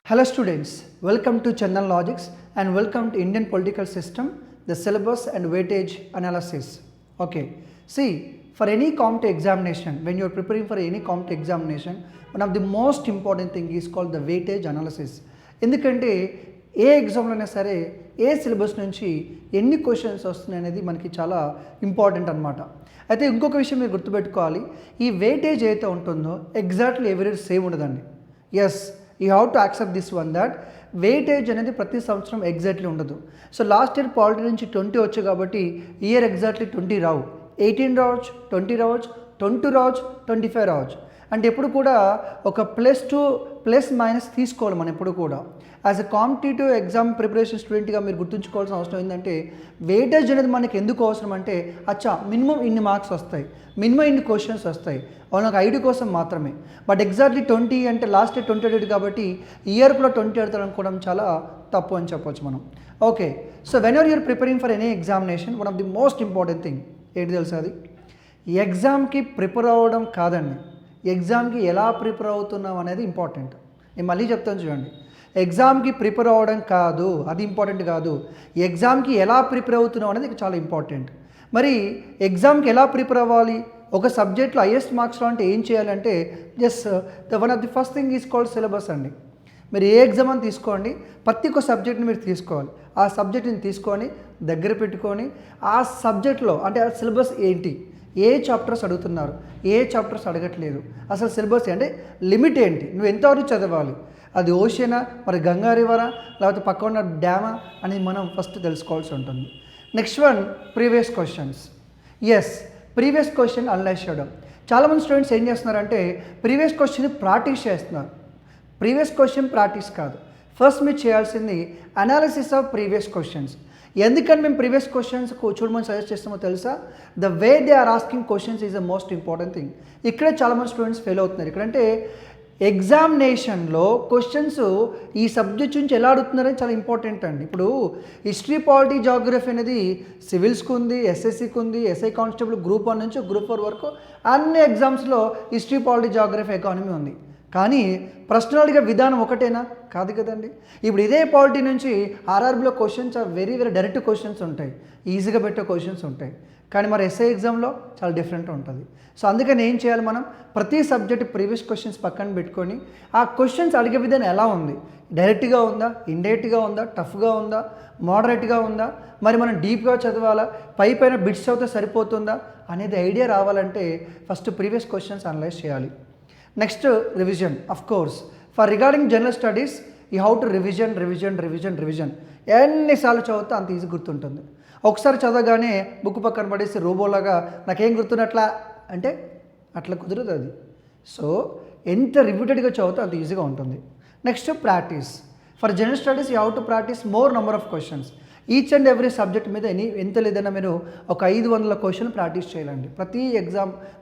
Hello students, welcome to Chandan Logics and welcome to Indian political system, the syllabus and weightage analysis. Okay, see, for any competitive examination, when you are preparing for any competitive examination, one of the most important thing is called the weightage analysis. ఎందుకంటే ఏ ఎగ్జామ్లోనే సరే ఏ syllabus నుంచి ఎన్ని questions వస్తున్నాయి అనేది మనకి చాలా important అనమాట. అయితే ఇంకొక విషయం మీరు గుర్తుపెట్టుకోవాలి, ఈ వెయిటేజ్ అయితే ఉంటుందో ఎగ్జాక్ట్లీ ఎవరీ సేమ్ ఉండదండి. Yes, you have to accept this one that weightage అనేది ప్రతి సంవత్సరం ఎగ్జాక్ట్లీ ఉండదు. సో లాస్ట్ ఇయర్ పాలిటీ నుంచి 20 వచ్చాయి కాబట్టి ఇయర్ ఎగ్జాక్ట్లీ 20 రావు, 18 రావచ్చు, 20 రావచ్చు, 22 రావచ్చు, 25 రావచ్చు. అంటే ఎప్పుడు కూడా ఒక +2 ± తీసుకోవాలి మనం ఎప్పుడు కూడా. As a competitive exam preparation స్టూడెంట్గా మీరు గుర్తుంచుకోవాల్సిన అవసరం ఏంటంటే వెయిటేజ్ అనేది మనకి ఎందుకు అవసరం అంటే మినిమం ఇన్ని మార్క్స్ వస్తాయి, మినిమం ఇన్ని క్వశ్చన్స్ వస్తాయి, ఒక ఐడి కోసం మాత్రమే. బట్ ఎగ్జాక్ట్లీ 20 అంటే లాస్ట్ ఇయర్ 20 అడిగాడు కాబట్టి ఇయర్ కూడా 20 అడతాడు అనుకోవడం చాలా తప్పు అని చెప్పొచ్చు మనం. Okay, so whenever you're preparing for any examination one of the most important thing ఏంటి తెలుసా, అది ఎగ్జామ్కి ప్రిపేర్ అవ్వడం కాదండి, ఎగ్జామ్కి ఎలా ప్రిపేర్ అవుతున్నాం అనేది ఇంపార్టెంట్. నేను మళ్ళీ చెప్తాను చూడండి, ఎగ్జామ్కి ప్రిపేర్ అవ్వడం కాదు, అది ఇంపార్టెంట్ కాదు, ఎగ్జామ్కి ఎలా ప్రిపేర్ అవుతున్నాం అనేది చాలా ఇంపార్టెంట్. మరి ఎగ్జామ్కి ఎలా ప్రిపేర్ అవ్వాలి, ఒక సబ్జెక్ట్లో హైయెస్ట్ మార్క్స్లో అంటే ఏం చేయాలంటే just one of the first thing is called syllabus అండి. మీరు ఏ ఎగ్జామ్ అని తీసుకోండి, ప్రతి ఒక్క సబ్జెక్ట్ని మీరు తీసుకోవాలి, ఆ సబ్జెక్ట్ని తీసుకొని దగ్గర పెట్టుకొని ఆ సబ్జెక్ట్లో అంటే ఆ సిలబస్ ఏంటి, ఏ చాప్టర్స్ అడుగుతున్నారు, ఏ చాప్టర్స్ అడగట్లేదు, అసలు సిలబస్ అంటే లిమిట్ ఏంటి, నువ్వు ఎంతవరకు చదవాలి, అది ఓషనా మరి గంగా రివరా లేకపోతే పక్క ఉన్న డ్యామా అనేది మనం ఫస్ట్ తెలుసుకోవాల్సి ఉంటుంది. Next one previous questions. Yes, previous question analyse చేయడం. చాలామంది స్టూడెంట్స్ ఏం చేస్తున్నారంటే ప్రీవియస్ క్వశ్చన్ ప్రాక్టీస్ చేస్తున్నారు. ప్రీవియస్ క్వశ్చన్ ప్రాక్టీస్ కాదు, ఫస్ట్ మీరు చేయాల్సింది అనాలిసిస్ ఆఫ్ ప్రీవియస్ క్వశ్చన్స్. ఎందుకని మేము ప్రీవియస్ క్వశ్చన్స్ చూడమని సజెస్ట్ చేస్తామో తెలుసా, the way they are asking questions is the most important thing. ఇక్కడే చాలామంది స్టూడెంట్స్ ఫెయిల్ అవుతున్నారు. ఇక్కడంటే ఎగ్జామినేషన్లో క్వశ్చన్స్ ఈ సబ్జెక్ట్ నుంచి ఎలా అడుగుతున్నారని చాలా ఇంపార్టెంట్ అండి. ఇప్పుడు హిస్టరీ, పాలిటీ, జాగ్రఫీ అనేది సివిల్స్కి ఉంది, ఎస్ఎస్సికి ఉంది, ఎస్ఐ కానిస్టేబుల్ గ్రూప్ 1 నుంచి గ్రూప్ 4 వరకు అన్ని ఎగ్జామ్స్లో హిస్టరీ, పాలిటీ, జాగ్రఫీ, ఎకానమీ ఉంది. కానీ ప్రశ్నలు అడిగే విధానం ఒకటేనా, కాదు కదండి. ఇప్పుడు ఇదే పాలిటీ నుంచి ఆర్ఆర్బీలో క్వశ్చన్స్ వెరీ డైరెక్ట్ క్వశ్చన్స్ ఉంటాయి, ఈజీగా పెట్టే క్వశ్చన్స్ ఉంటాయి. కానీ మరి ఎస్ఐ ఎగ్జామ్లో చాలా డిఫరెంట్ ఉంటుంది. సో అందుకని ఏం చేయాలి, మనం ప్రతి సబ్జెక్ట్ ప్రీవియస్ క్వశ్చన్స్ పక్కన పెట్టుకొని ఆ క్వశ్చన్స్ అడిగే విధానం ఎలా ఉంది, డైరెక్ట్గా ఉందా, ఇండైరెక్ట్గా ఉందా, టఫ్గా ఉందా, మోడరేట్గా ఉందా, మరి మనం డీప్గా చదవాలా, పైన బిట్స్ చదివితే సరిపోతుందా అనేది ఐడియా రావాలంటే ఫస్ట్ ప్రీవియస్ క్వశ్చన్స్ అనలైజ్ చేయాలి. Next revision. Of course for regarding general studies you how to revision ఎన్నిసార్లు చదివితే అంత ఈజీ గుర్తుంటుంది. ఒకసారి చదవగానే బుక్ పక్కన పడేసి రోబోలాగా నాకేం గుర్తున్నట్లా అంటే అట్లా కుదరదు అది. సో ఎంత రిపీటెడ్గా చదివితే అంత ఈజీగా ఉంటుంది. Next practice. For general studies you how to practice more number of questions. Each and every subject మీద ఎంత లేదన్నా మీరు ఒక 500 క్వశ్చన్ ప్రాక్టీస్ చేయాలండి.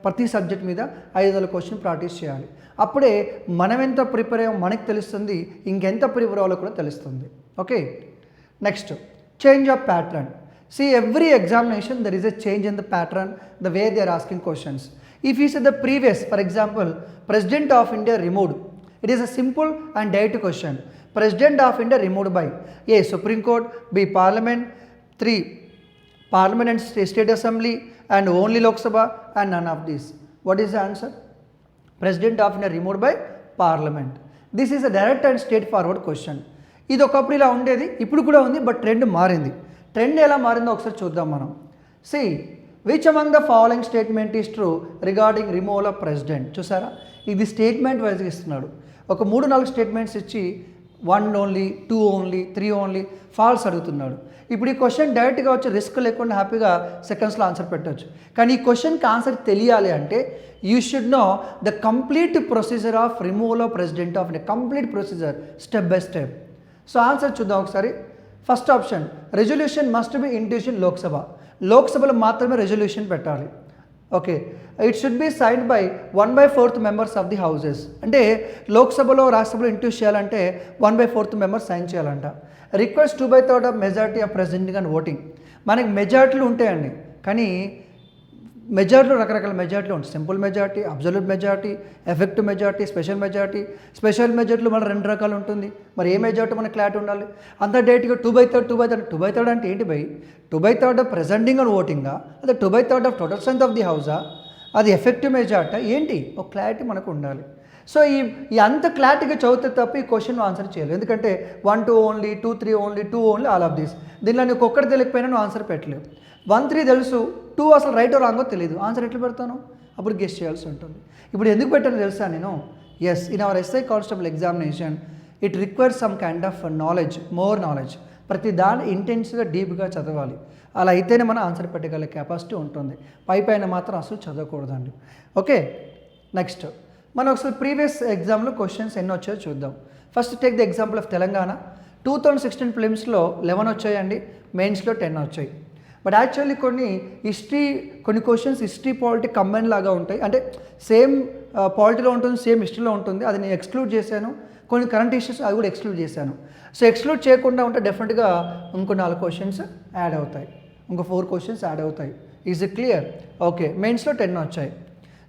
ప్రతి సబ్జెక్ట్ మీద 500 క్వశ్చన్ ప్రాక్టీస్ చేయాలి. అప్పుడే మనం ఎంత ప్రిపేర్ అయ్యామో మనకు తెలుస్తుంది, ఇంకెంత ప్రిపేర్ అవ్వాలో కూడా తెలుస్తుంది. Okay, next change of pattern. See, every examination there is a change in the pattern, the way they are asking questions. If you see the previous, for example, President of India removed, it is a simple and direct question. President of India removed by A. Supreme Court, B. Parliament, 3. Parliament and State Assembly, and only Lok Sabha, and none of these. What is the answer? President of India removed by Parliament. This is a direct and straightforward question. ఇది ఒకప్పుడు ఇలా ఉండేది, ఇప్పుడు కూడా ఉంది, but trend మారింది. Trend ఎలా మారిందో ఒకసారి చూద్దాం మనం. See which among the following statement is true regarding removal of president. చూసారా, ఇది స్టేట్మెంట్ వైజ్గా ఇస్తున్నాడు. ఒక 3-4 స్టేట్మెంట్స్ ఇచ్చి 1 ఓన్లీ, 2 ఓన్లీ, 3 ఓన్లీ ఫాల్స్ అడుగుతున్నాడు. ఇప్పుడు ఈ క్వశ్చన్ డైరెక్ట్గా వచ్చి రిస్క్ లేకుండా హ్యాపీగా సెకండ్స్లో ఆన్సర్ పెట్టవచ్చు. కానీ ఈ క్వశ్చన్కి ఆన్సర్ తెలియాలి అంటే you should know the complete procedure of removal of president of India, complete procedure step by step. So answer చూద్దాం ఒకసారి. First option, resolution must be intuition Lok Sabha. లోక్సభలో మాత్రమే రెజల్యూషన్ పెట్టాలి. Okay, it should be signed by 1/4 members of the houses. అంటే లోక్సభలో రాజ్యసభలో ఇంట్యూస్ చేయాలంటే 1/4 members sign చేయాలంట. Request 2/3 of majority of president and voting. మనకి మెజారిటీలు ఉంటాయండి, కానీ మెజారిటీలో రకరకాల మెజారిటీలు ఉంటాయి. Simple majority, absolute majority, effective majority, special majority. Special మెజారిటీలో మళ్ళీ 2 రకాలు ఉంటుంది. మరి ఏ మెజారిటీ మనకు క్లారిటీ ఉండాలి. అంత డైరెక్ట్గా 2/3 అంటే ఏంటి బై? 2/3 ఆఫ్ ప్రెజెంటింగ్ అండ్ ఓటింగా, అదే 2/3 of total strength of the హౌసా, అది ఎఫెక్టివ్ మెజారిటీ ఏంటి? ఒక క్లారిటీ మనకు ఉండాలి. సో ఈ అంత క్లారిటీగా చదివితే తప్ప ఈ క్వశ్చన్ ఆన్సర్ చేయలేదు. ఎందుకంటే 1 2 only, 2 3 only, 2 only, all of these. దీనిలో నీకు ఒక్కటి తెలియకపోయినా నువ్వు ఆన్సర్ పెట్టలేవు. 1 3 తెలుసు, 2 అసలు రైట్ రాంగో తెలియదు, ఆన్సర్ ఎట్లా పెడతాను? అప్పుడు గెస్ చేయాల్సి ఉంటుంది. ఇప్పుడు ఎందుకు పెట్టాను తెలుసా నేను? Yes, in our SI constable examination it requires some kind of knowledge, more knowledge. ప్రతి దాన్ని ఇంటెన్స్గా డీప్గా చదవాలి. అలా అయితేనే మనం ఆన్సర్ పెట్టగల కెపాసిటీ ఉంటుంది. పైన మాత్రం అసలు చదవకూడదండి. ఓకే, నెక్స్ట్ మనం ఒకసారి ప్రీవియస్ ఎగ్జామ్లో క్వశ్చన్స్ ఎన్ని వచ్చాయో చూద్దాం. First take the example of Telangana. 2016 ప్రిలిమ్స్లో 11 వచ్చాయండి, మెయిన్స్లో 10 వచ్చాయి. బట్ యాక్చువల్లీ కొన్ని క్వశ్చన్స్ హిస్టరీ పాలిటీ కంబైన్ లాగా ఉంటాయి. అంటే సేమ్ పాలిటీలో ఉంటుంది, సేమ్ హిస్టరీలో ఉంటుంది. అది నేను ఎక్స్క్లూడ్ చేశాను. కొన్ని కరెంట్ ఇష్యూస్ అవి కూడా ఎక్స్క్లూడ్ చేశాను. సో ఎక్స్క్లూడ్ చేయకుండా ఉంటే డెఫినెట్గా ఇంకో 4 క్వశ్చన్స్ యాడ్ అవుతాయి, ఇంకో 4 క్వశ్చన్స్ యాడ్ అవుతాయి. Is it clear? ఓకే, మెయిన్స్లో 10 వచ్చాయి.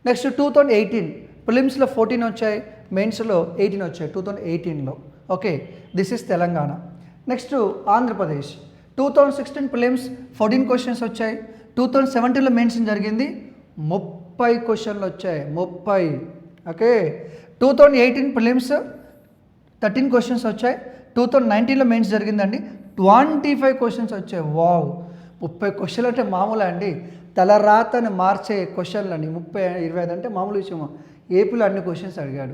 నెక్స్ట్ 2018 ప్రిలిమ్స్లో 14 వచ్చాయి, మెయిన్స్లో 18 వచ్చాయి 2018లో. Okay, this is Telangana. Next Andhra Pradesh 2016 prelims 14 questions వచ్చాయి. 2017లో మెయిన్స్ జరిగింది, 30 క్వశ్చన్లు వచ్చాయి, 30. ఓకే, 2018 ప్రిలిమ్స్ 13 క్వశ్చన్స్ వచ్చాయి. 2019లో మెయిన్స్ జరిగిందండి, 25 క్వశ్చన్స్ వచ్చాయి. వావ్, 30 క్వశ్చన్లు అంటే మామూలు అండి? తలరాతను మార్చే క్వశ్చన్లు అండి. 30 25 అంటే మామూలు విషయం. ఏపీలో అన్ని క్వశ్చన్స్ అడిగాడు.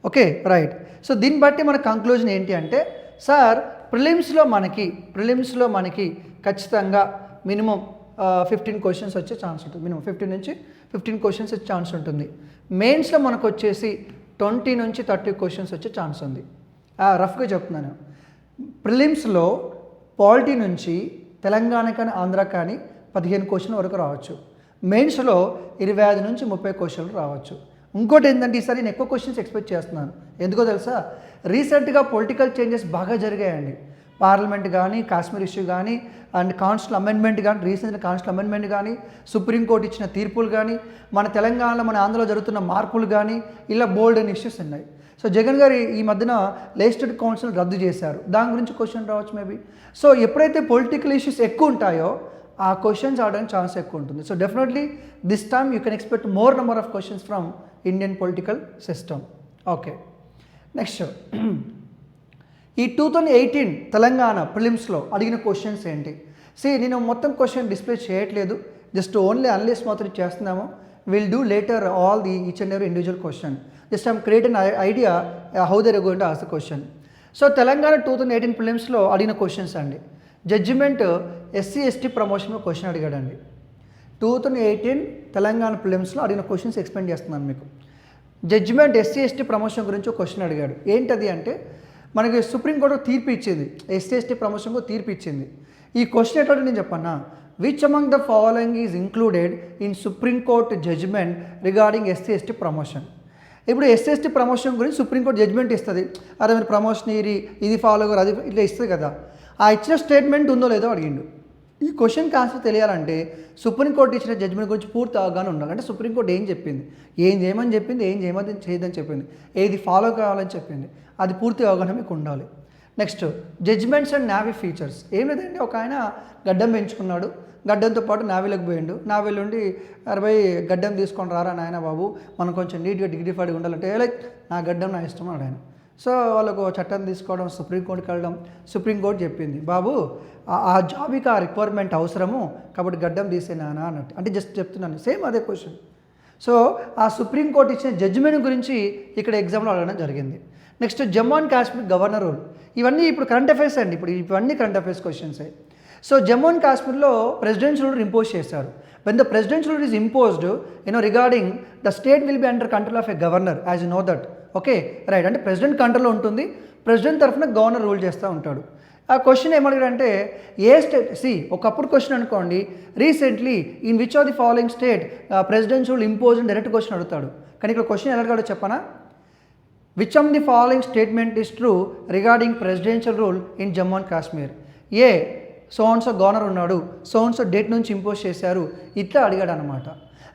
Okay, right. సో దీన్ని బట్టి మన కంక్లూజన్ ఏంటి అంటే, సార్ ప్రిలిమ్స్లో మనకి ఖచ్చితంగా మినిమం 15 క్వశ్చన్స్ వచ్చే ఛాన్స్ ఉంటుంది. మినిమం 15 నుంచి 15 క్వశ్చన్స్ వచ్చే ఛాన్స్ ఉంటుంది. మెయిన్స్లో మనకు వచ్చేసి 20 నుంచి 30 క్వశ్చన్స్ వచ్చే ఛాన్స్ ఉంది. రఫ్గా చెప్తున్నాను. ప్రిలిమ్స్లో పాలిటీ నుంచి తెలంగాణ కానీ ఆంధ్ర కానీ 15 క్వశ్చన్ వరకు రావచ్చు. మెయిన్స్లో 25 నుంచి 30 క్వశ్చన్లు రావచ్చు. ఇంకోటి ఏంటంటే, ఈసారి నేను ఎక్కువ క్వశ్చన్స్ ఎక్స్పెక్ట్ చేస్తున్నాను. ఎందుకో తెలుసా? రీసెంట్గా పొలిటికల్ చేంజెస్ బాగా జరిగాయండి. పార్లమెంట్ కానీ, కాశ్మీర్ ఇష్యూ కానీ, అండ్ కాన్స్టిట్యూషన్ అమెండ్మెంట్ కానీ, రీసెంట్గా కాన్స్టిట్యూషన్ అమెండ్మెంట్ కానీ, సుప్రీంకోర్టు ఇచ్చిన తీర్పులు కానీ, మన తెలంగాణలో మన ఆంధ్రలో జరుగుతున్న మార్పులు కానీ, ఇలా బోల్డ్ అని ఇష్యూస్ ఉన్నాయి. సో జగన్ గారు ఈ మధ్యన లెజిస్లేటివ్ కౌన్సిల్ రద్దు చేశారు. దాని గురించి క్వశ్చన్ రావచ్చు మేబీ. సో ఎప్పుడైతే పొలిటికల్ ఇష్యూస్ ఎక్కువ ఉంటాయో ఆ క్వశ్చన్స్ ఆడడానికి ఛాన్స్ ఎక్కువ ఉంటుంది. So definitely this time you can expect more number of questions from Indian political system. Okay, next ఈ 2018 తెలంగాణ ప్రిలిమ్స్లో అడిగిన క్వశ్చన్స్ ఏంటి? నేను మొత్తం క్వశ్చన్ డిస్ప్లే చేయట్లేదు, జస్ట్ ఓన్లీ అనలిస్ట్ మాత్రం చేస్తున్నాము. Will do later all the each and every individual question. Just I'm create an idea how they're going to ask the question. So Telangana 2018 ప్రిలిమ్స్లో అడిగిన క్వశ్చన్స్ అండి. Judgement SC ST promotion question అడిగాడండి. 2018 తెలంగాణ ప్రిలిమ్స్లో అడిగిన questions explain చేస్తున్నాను మీకు. Judgement SC ST promotion గురించి question అడిగాడు. ఏంటది అంటే, మనకి సుప్రీంకోర్టు తీర్పు ఇచ్చింది, ఎస్సీ ఎస్టీ ప్రమోషన్కు తీర్పు ఇచ్చింది. ఈ క్వశ్చన్ ఎట్లా నేను చెప్పన్నా, which among the following is included in supreme court judgement regarding SC ST promotion. ఇప్పుడు ఎస్సీ ఎస్టీ ప్రమోషన్ గురించి సుప్రీంకోర్టు జడ్జిమెంట్ ఇస్తుంది. అదే మీరు ప్రమోషన్ ఇది ఫాలో అవ్వరు, అది ఇట్లా ఇస్తుంది కదా. ఆ ఇచ్చిన స్టేట్మెంట్ ఉందో లేదో అడిగిండు. ఈ క్వశ్చన్కి ఆన్సర్ తెలియాలంటే సుప్రీంకోర్టు ఇచ్చిన జడ్జిమెంట్ గురించి పూర్తి అవగాహన ఉండాలి. అంటే సుప్రీంకోర్టు ఏం చెప్పింది, ఏం చేయమని చెప్పింది, ఏం చేయదని చెప్పింది, ఏది ఫాలో కావాలని చెప్పింది, అది పూర్తి అవగాహన మీకు ఉండాలి. Next judgements and navy features. ఏం లేదండి, ఒక ఆయన గడ్డం పెంచుకున్నాడు, గడ్డంతో పాటు నావీలోకి పోయిండు. నావీలో ఉండి 60 గడ్డం తీసుకొని రారా నాయన బాబు, మనం కొంచెం నీట్గా డిగ్నిఫైడ్గా ఉండాలంటే లైక్ నా గడ్డం నా ఇష్టం అన్నాడు ఆయన. సో వాళ్ళకు చట్టం తీసుకోవడం, సుప్రీంకోర్టుకి వెళ్ళడం, సుప్రీంకోర్టు చెప్పింది బాబు ఆ జాబ్కి ఆ రిక్వైర్మెంట్ అవసరము కాబట్టి గడ్డం తీసేనానా అన్నట్టు. అంటే జస్ట్ చెప్తున్నాను, సేమ్ అదే క్వశ్చన్. సో ఆ సుప్రీంకోర్టు ఇచ్చిన జడ్జిమెంట్ గురించి ఇక్కడ ఎగ్జామ్లో అడగడం జరిగింది. Next Jammu and Kashmir governor rule. ఇవన్నీ ఇప్పుడు కరెంట్ అఫైర్స్ అండి, ఇప్పుడు ఇవన్నీ కరెంట్ అఫైర్స్ క్వశ్చన్సే. సో జమ్మూ అండ్ కాశ్మీర్లో ప్రెసిడెన్షియల్ రూల్ ఇంపోజ్ చేశారు. When the presidential rule is imposed regarding the state will be under control of a governor as you know that. Okay, right. అంటే president కంట్రోల్లో ఉంటుంది, president తరఫున governor rule చేస్తూ ఉంటాడు. ఆ question ఏమడిగాడంటే, ఏ state ఒకప్పుడు question అనుకోండి, recently in which of the following state presidential rule impose అని డైరెక్ట్ క్వశ్చన్ అడుగుతాడు. కానీ ఇక్కడ క్వశ్చన్ ఎలా అడిగాడో చెప్పనా, which of the following statement is true regarding presidential rule in Jammu and Kashmir. A సోన్సో governor ఉన్నాడు, సోన్సో డేట్ నుంచి ఇంపోజ్ చేశారు, ఇట్లా అడిగాడు అనమాట.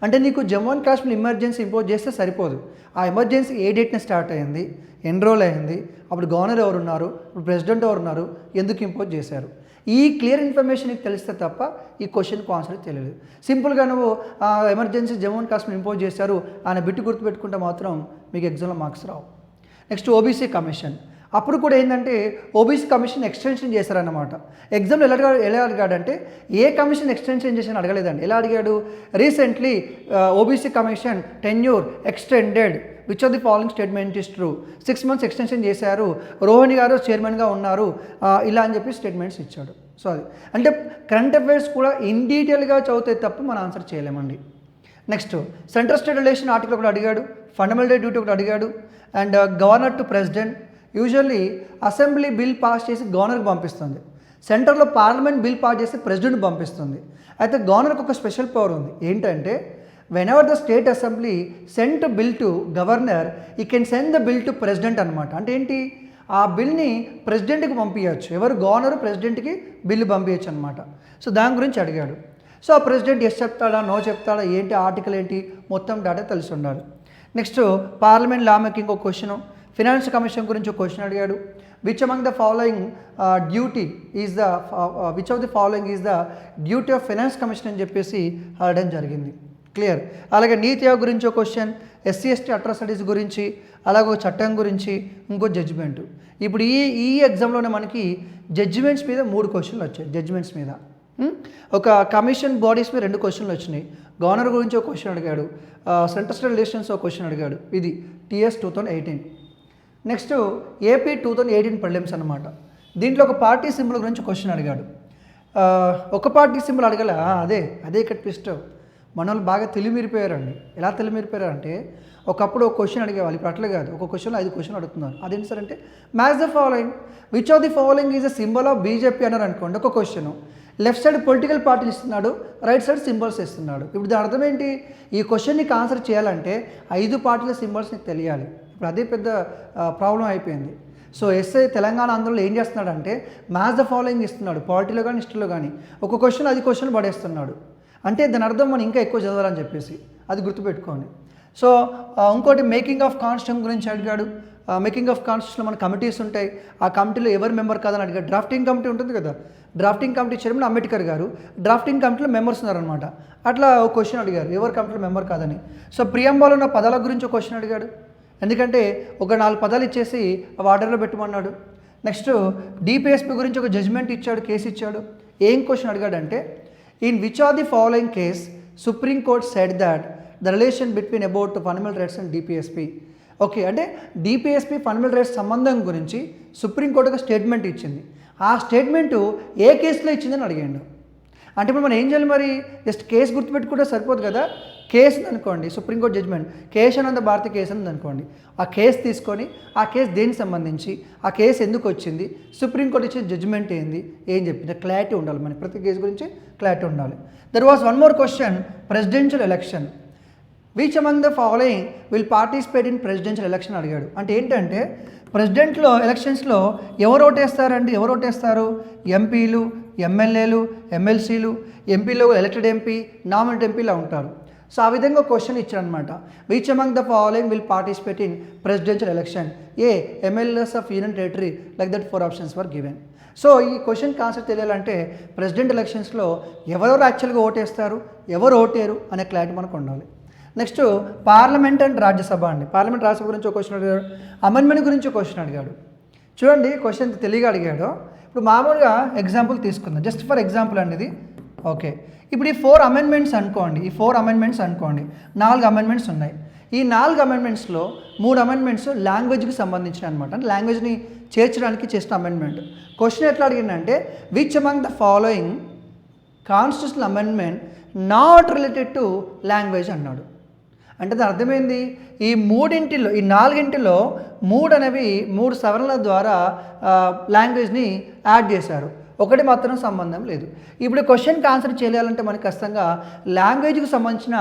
అంటే నీకు Jammu and Kashmir emergency impose చేస్తే సరిపోదు. ఆ ఎమర్జెన్సీ ఏ డేట్ని స్టార్ట్ అయింది, ఎన్ని రోజులు అయింది, అప్పుడు గవర్నర్ ఎవరు ఉన్నారు, ఇప్పుడు ప్రెసిడెంట్ ఎవరు ఉన్నారు, ఎందుకు ఇంపోజ్ చేశారు, ఈ క్లియర్ ఇన్ఫర్మేషన్ నీకు తెలిస్తే తప్ప ఈ క్వశ్చన్కి ఆన్సర్ తెలియదు. సింపుల్గా నువ్వు emergency Jammu and Kashmir impose చేశారు ఆయన బిట్టు గుర్తుపెట్టుకుంటే మాత్రం మీకు ఎగ్జామ్లో మార్క్స్ రావు. Next OBC commission. అప్పుడు కూడా ఏంటంటే ఓబీసీ కమిషన్ ఎక్స్టెన్షన్ చేశారన్నమాట. ఎగ్జామ్లో ఎలా అడిగాడంటే ఏ కమిషన్ ఎక్స్టెన్షన్ చేసిన అడగలేదండి. ఎలా అడిగాడు, recently OBC commission tenure extended which of the following statement is true, 6 months extension చేశారు, రోహిణి గారు చైర్మన్గా ఉన్నారు, ఇలా అని చెప్పి స్టేట్మెంట్స్ ఇచ్చాడు. సో అది అంటే కరెంట్ అఫైర్స్ కూడా ఇన్ డీటెయిల్గా చదివితే తప్ప మనం ఆన్సర్ చేయలేమండి. Next central state relation article ఒకటి అడిగాడు, ఫండమెంటల్ డ్యూటీ ఒకటి అడిగాడు, and governor to president. Usually assembly bill pass చేసి గవర్నర్కి పంపిస్తుంది, సెంటర్లో పార్లమెంట్ బిల్ పాస్ చేసి ప్రెసిడెంట్ పంపిస్తుంది. అయితే గవర్నర్కి ఒక స్పెషల్ పవర్ ఉంది. ఏంటంటే whenever the state assembly sent bill to governor he can send the bill to president అనమాట. అంటే ఏంటి, ఆ బిల్ని ప్రెసిడెంట్కి పంపించవచ్చు. ఎవరు, గవర్నర్ ప్రెసిడెంట్కి బిల్లు పంపించచ్చు అనమాట. సో దాని గురించి అడిగాడు. సో ఆ ప్రెసిడెంట్ ఎస్ చెప్తాడా, నో చెప్తాడా, ఏంటి ఆర్టికల్ ఏంటి, మొత్తం డేటా తెలిసి ఉండాలి. నెక్స్ట్ పార్లమెంట్ లా మేకింగ్ ఒక క్వశ్చన్, ఫినాన్స్ కమిషన్ గురించి ఒక క్వశ్చన్ అడిగాడు. Which among the following duty is the which of the following is the duty of finance commission అని చెప్పేసి అడగడం జరిగింది. క్లియర్. అలాగే నీతి ఆయోగ్ గురించి ఒక క్వశ్చన్, ఎస్సీ ఎస్టీ అట్రాసిటీస్ గురించి, అలాగే ఒక చట్టం గురించి, ఇంకో జడ్జిమెంట్. ఇప్పుడు ఈ ఎగ్జామ్లోనే మనకి జడ్జిమెంట్స్ మీద 3 క్వశ్చన్లు వచ్చాయి. జడ్జిమెంట్స్ మీద ఒక కమిషన్ బాడీస్ మీద 2 క్వశ్చన్లు వచ్చినాయి. గవర్నర్ గురించి ఒక క్వశ్చన్ అడిగాడు, సెంట్రల్ స్టేట్ రిలేషన్స్ ఒక క్వశ్చన్ అడిగాడు. ఇది TS 2018. నెక్స్ట్ ఏపీ 2018 ప్రిలిమ్స్ అనమాట. దీంట్లో ఒక పార్టీ సింబల్ గురించి క్వశ్చన్ అడిగాడు. ఒక పార్టీ సింబల్ అడగల, అదే ఇక్కడ ట్విస్ట్. మన వాళ్ళు బాగా తెలివిమిరిపోయారండి. ఎలా తెలివిమిరిపోయారంటే ఒకప్పుడు ఒక క్వశ్చన్ అడిగేవాళ్ళు, ఇప్పుడు అట్లా కాదు. ఒక క్వశ్చన్లో 5 క్వశ్చన్ అడుగుతున్నారు. అదేంటి సార్ అంటే match the following which of the following is a symbol of BJP అన్నారు అనుకోండి. ఒక క్వశ్చన్ లెఫ్ట్ సైడ్ పొలిటికల్ పార్టీలు ఇస్తున్నాడు, రైట్ సైడ్ సింబల్స్ ఇస్తున్నాడు. ఇప్పుడు దాని అర్థం ఏంటి, ఈ క్వశ్చన్ నీకు ఆన్సర్ చేయాలంటే 5 పార్టీల సింబల్స్ నీకు తెలియాలి. ఇప్పుడు అదే పెద్ద ప్రాబ్లం అయిపోయింది. సో ఎస్ఐ తెలంగాణ ఆంధ్రలో ఏం చేస్తున్నాడంటే మ్యాచ్ ద ఫాలోయింగ్ ఇస్తున్నాడు, పాలిటీలో కానీ హిస్టరీలో కానీ. ఒక క్వశ్చన్ 10 క్వశ్చన్ పడేస్తున్నాడు. అంటే దాని అర్థం మనం ఇంకా ఎక్కువ చదవాలని చెప్పేసి, అది గుర్తుపెట్టుకోండి. సో ఇంకోటి మేకింగ్ ఆఫ్ కాన్స్టిట్యూషన్ గురించి అడిగాడు. మేకింగ్ ఆఫ్ కాన్స్టిట్యూషన్లో మన కమిటీస్ ఉంటాయి. ఆ కమిటీలో ఎవరు మెంబర్ కాదని అడిగాడు. డ్రాఫ్టింగ్ కమిటీ ఉంటుంది కదా, డ్రాఫ్టింగ్ కమిటీ చైర్మన్ అంబేద్కర్ గారు, డ్రాఫ్టింగ్ కమిటీలో మెంబర్స్ ఉన్నారనమాట. అట్లా ఒక క్వశ్చన్ అడిగారు, ఎవరు కమిటీలో మెంబర్ కాదని. సో ప్రియంబలో ఉన్న పదాల గురించి ఒక క్వశ్చన్ అడిగాడు. ఎందుకంటే ఒక 4 పదాలు ఇచ్చేసి ఆర్డర్లో పెట్టమన్నాడు. నెక్స్ట్ డిపిఎస్పి గురించి ఒక జడ్జ్మెంట్ ఇచ్చాడు, కేసు ఇచ్చాడు. ఏం క్వశ్చన్ అడిగాడంటే in which are the following case supreme court said that the relation between about fundamental rights and DPSP. Okay, అంటే డిపిఎస్పి ఫండమెంటల్ రైట్స్ సంబంధం గురించి సుప్రీంకోర్టు ఒక స్టేట్మెంట్ ఇచ్చింది. ఆ స్టేట్మెంటు ఏ కేసులో ఇచ్చిందని అడిగాడు. అంటే ఇప్పుడు మనం ఏం చేయాలి, మరి జస్ట్ కేసు గుర్తుపెట్టుకుంటే సరిపోదు కదా. కేసు అనుకోండి, supreme court judgement, Kesavananda Bharati case అని అనుకోండి. ఆ కేసు తీసుకొని ఆ కేసు దేనికి సంబంధించి, ఆ కేసు ఎందుకు వచ్చింది, సుప్రీంకోర్టు ఇచ్చిన జడ్జ్మెంట్ ఏంది, ఏం చెప్పింది, క్లారిటీ ఉండాలి. మనకి ప్రతి కేసు గురించి క్లారిటీ ఉండాలి. There was one more question, presidential election. Which among the following will participate in presidential election అడిగాడు. అంటే ఏంటంటే ప్రెసిడెంట్లో ఎలక్షన్స్లో ఎవరు ఓటేస్తారండి, ఎవరు ఓటేస్తారు, ఎంపీలు, ఎమ్మెల్యేలు, ఎమ్మెల్సీలు, ఎంపీలో ఎలక్టెడ్ ఎంపీ, నామినేటెడ్ ఎంపీలా ఉంటారు. సో ఆ విధంగా క్వశ్చన్ ఇచ్చారనమాట. Which among the following will participate in presidential election, A MLAs of union territory, like that 4 options were given. So ఈ క్వశ్చన్ కాన్సెప్ట్ తెలియాలంటే ప్రెసిడెంట్ ఎలక్షన్స్లో ఎవరెవరు యాక్చువల్గా ఓటేస్తారు, ఎవరు ఓటేరు అనే క్లారిటీ మనకు ఉండాలి. నెక్స్ట్ పార్లమెంట్ అండ్ రాజ్యసభ అండి. పార్లమెంట్ రాజ్యసభ గురించి ఒక క్వశ్చన్ అడిగాడు. అమెండ్మెంట్ గురించి ఒక క్వశ్చన్ అడిగాడు. చూడండి క్వశ్చన్ తెలియగా అడిగాడు. ఇప్పుడు మామూలుగా ఎగ్జాంపుల్ తీసుకుందాం, జస్ట్ ఫర్ ఎగ్జాంపుల్ అండి ఇది. ఓకే, ఇప్పుడు ఈ 4 అమెండ్మెంట్స్ అనుకోండి, 4 అమెండ్మెంట్స్ ఉన్నాయి. ఈ 4 అమెండ్మెంట్స్లో 3 అమెండ్మెంట్స్ లాంగ్వేజ్కి సంబంధించిన అనమాట. అంటే లాంగ్వేజ్ని చేర్చడానికి చేసిన అమెండ్మెంట్. క్వశ్చన్ ఎట్లా అడిగిందంటే which among the following constitutional amendment not related to language అన్నాడు. అంటే దాని అర్థమైంది, ఈ 4 3 అనేవి 3 సవరణల ద్వారా లాంగ్వేజ్ని యాడ్ చేశారు, ఒకటి మాత్రం సంబంధం లేదు. ఇప్పుడు క్వశ్చన్కి ఆన్సర్ చేయాలంటే మనకి ఖచ్చితంగా లాంగ్వేజ్కి సంబంధించిన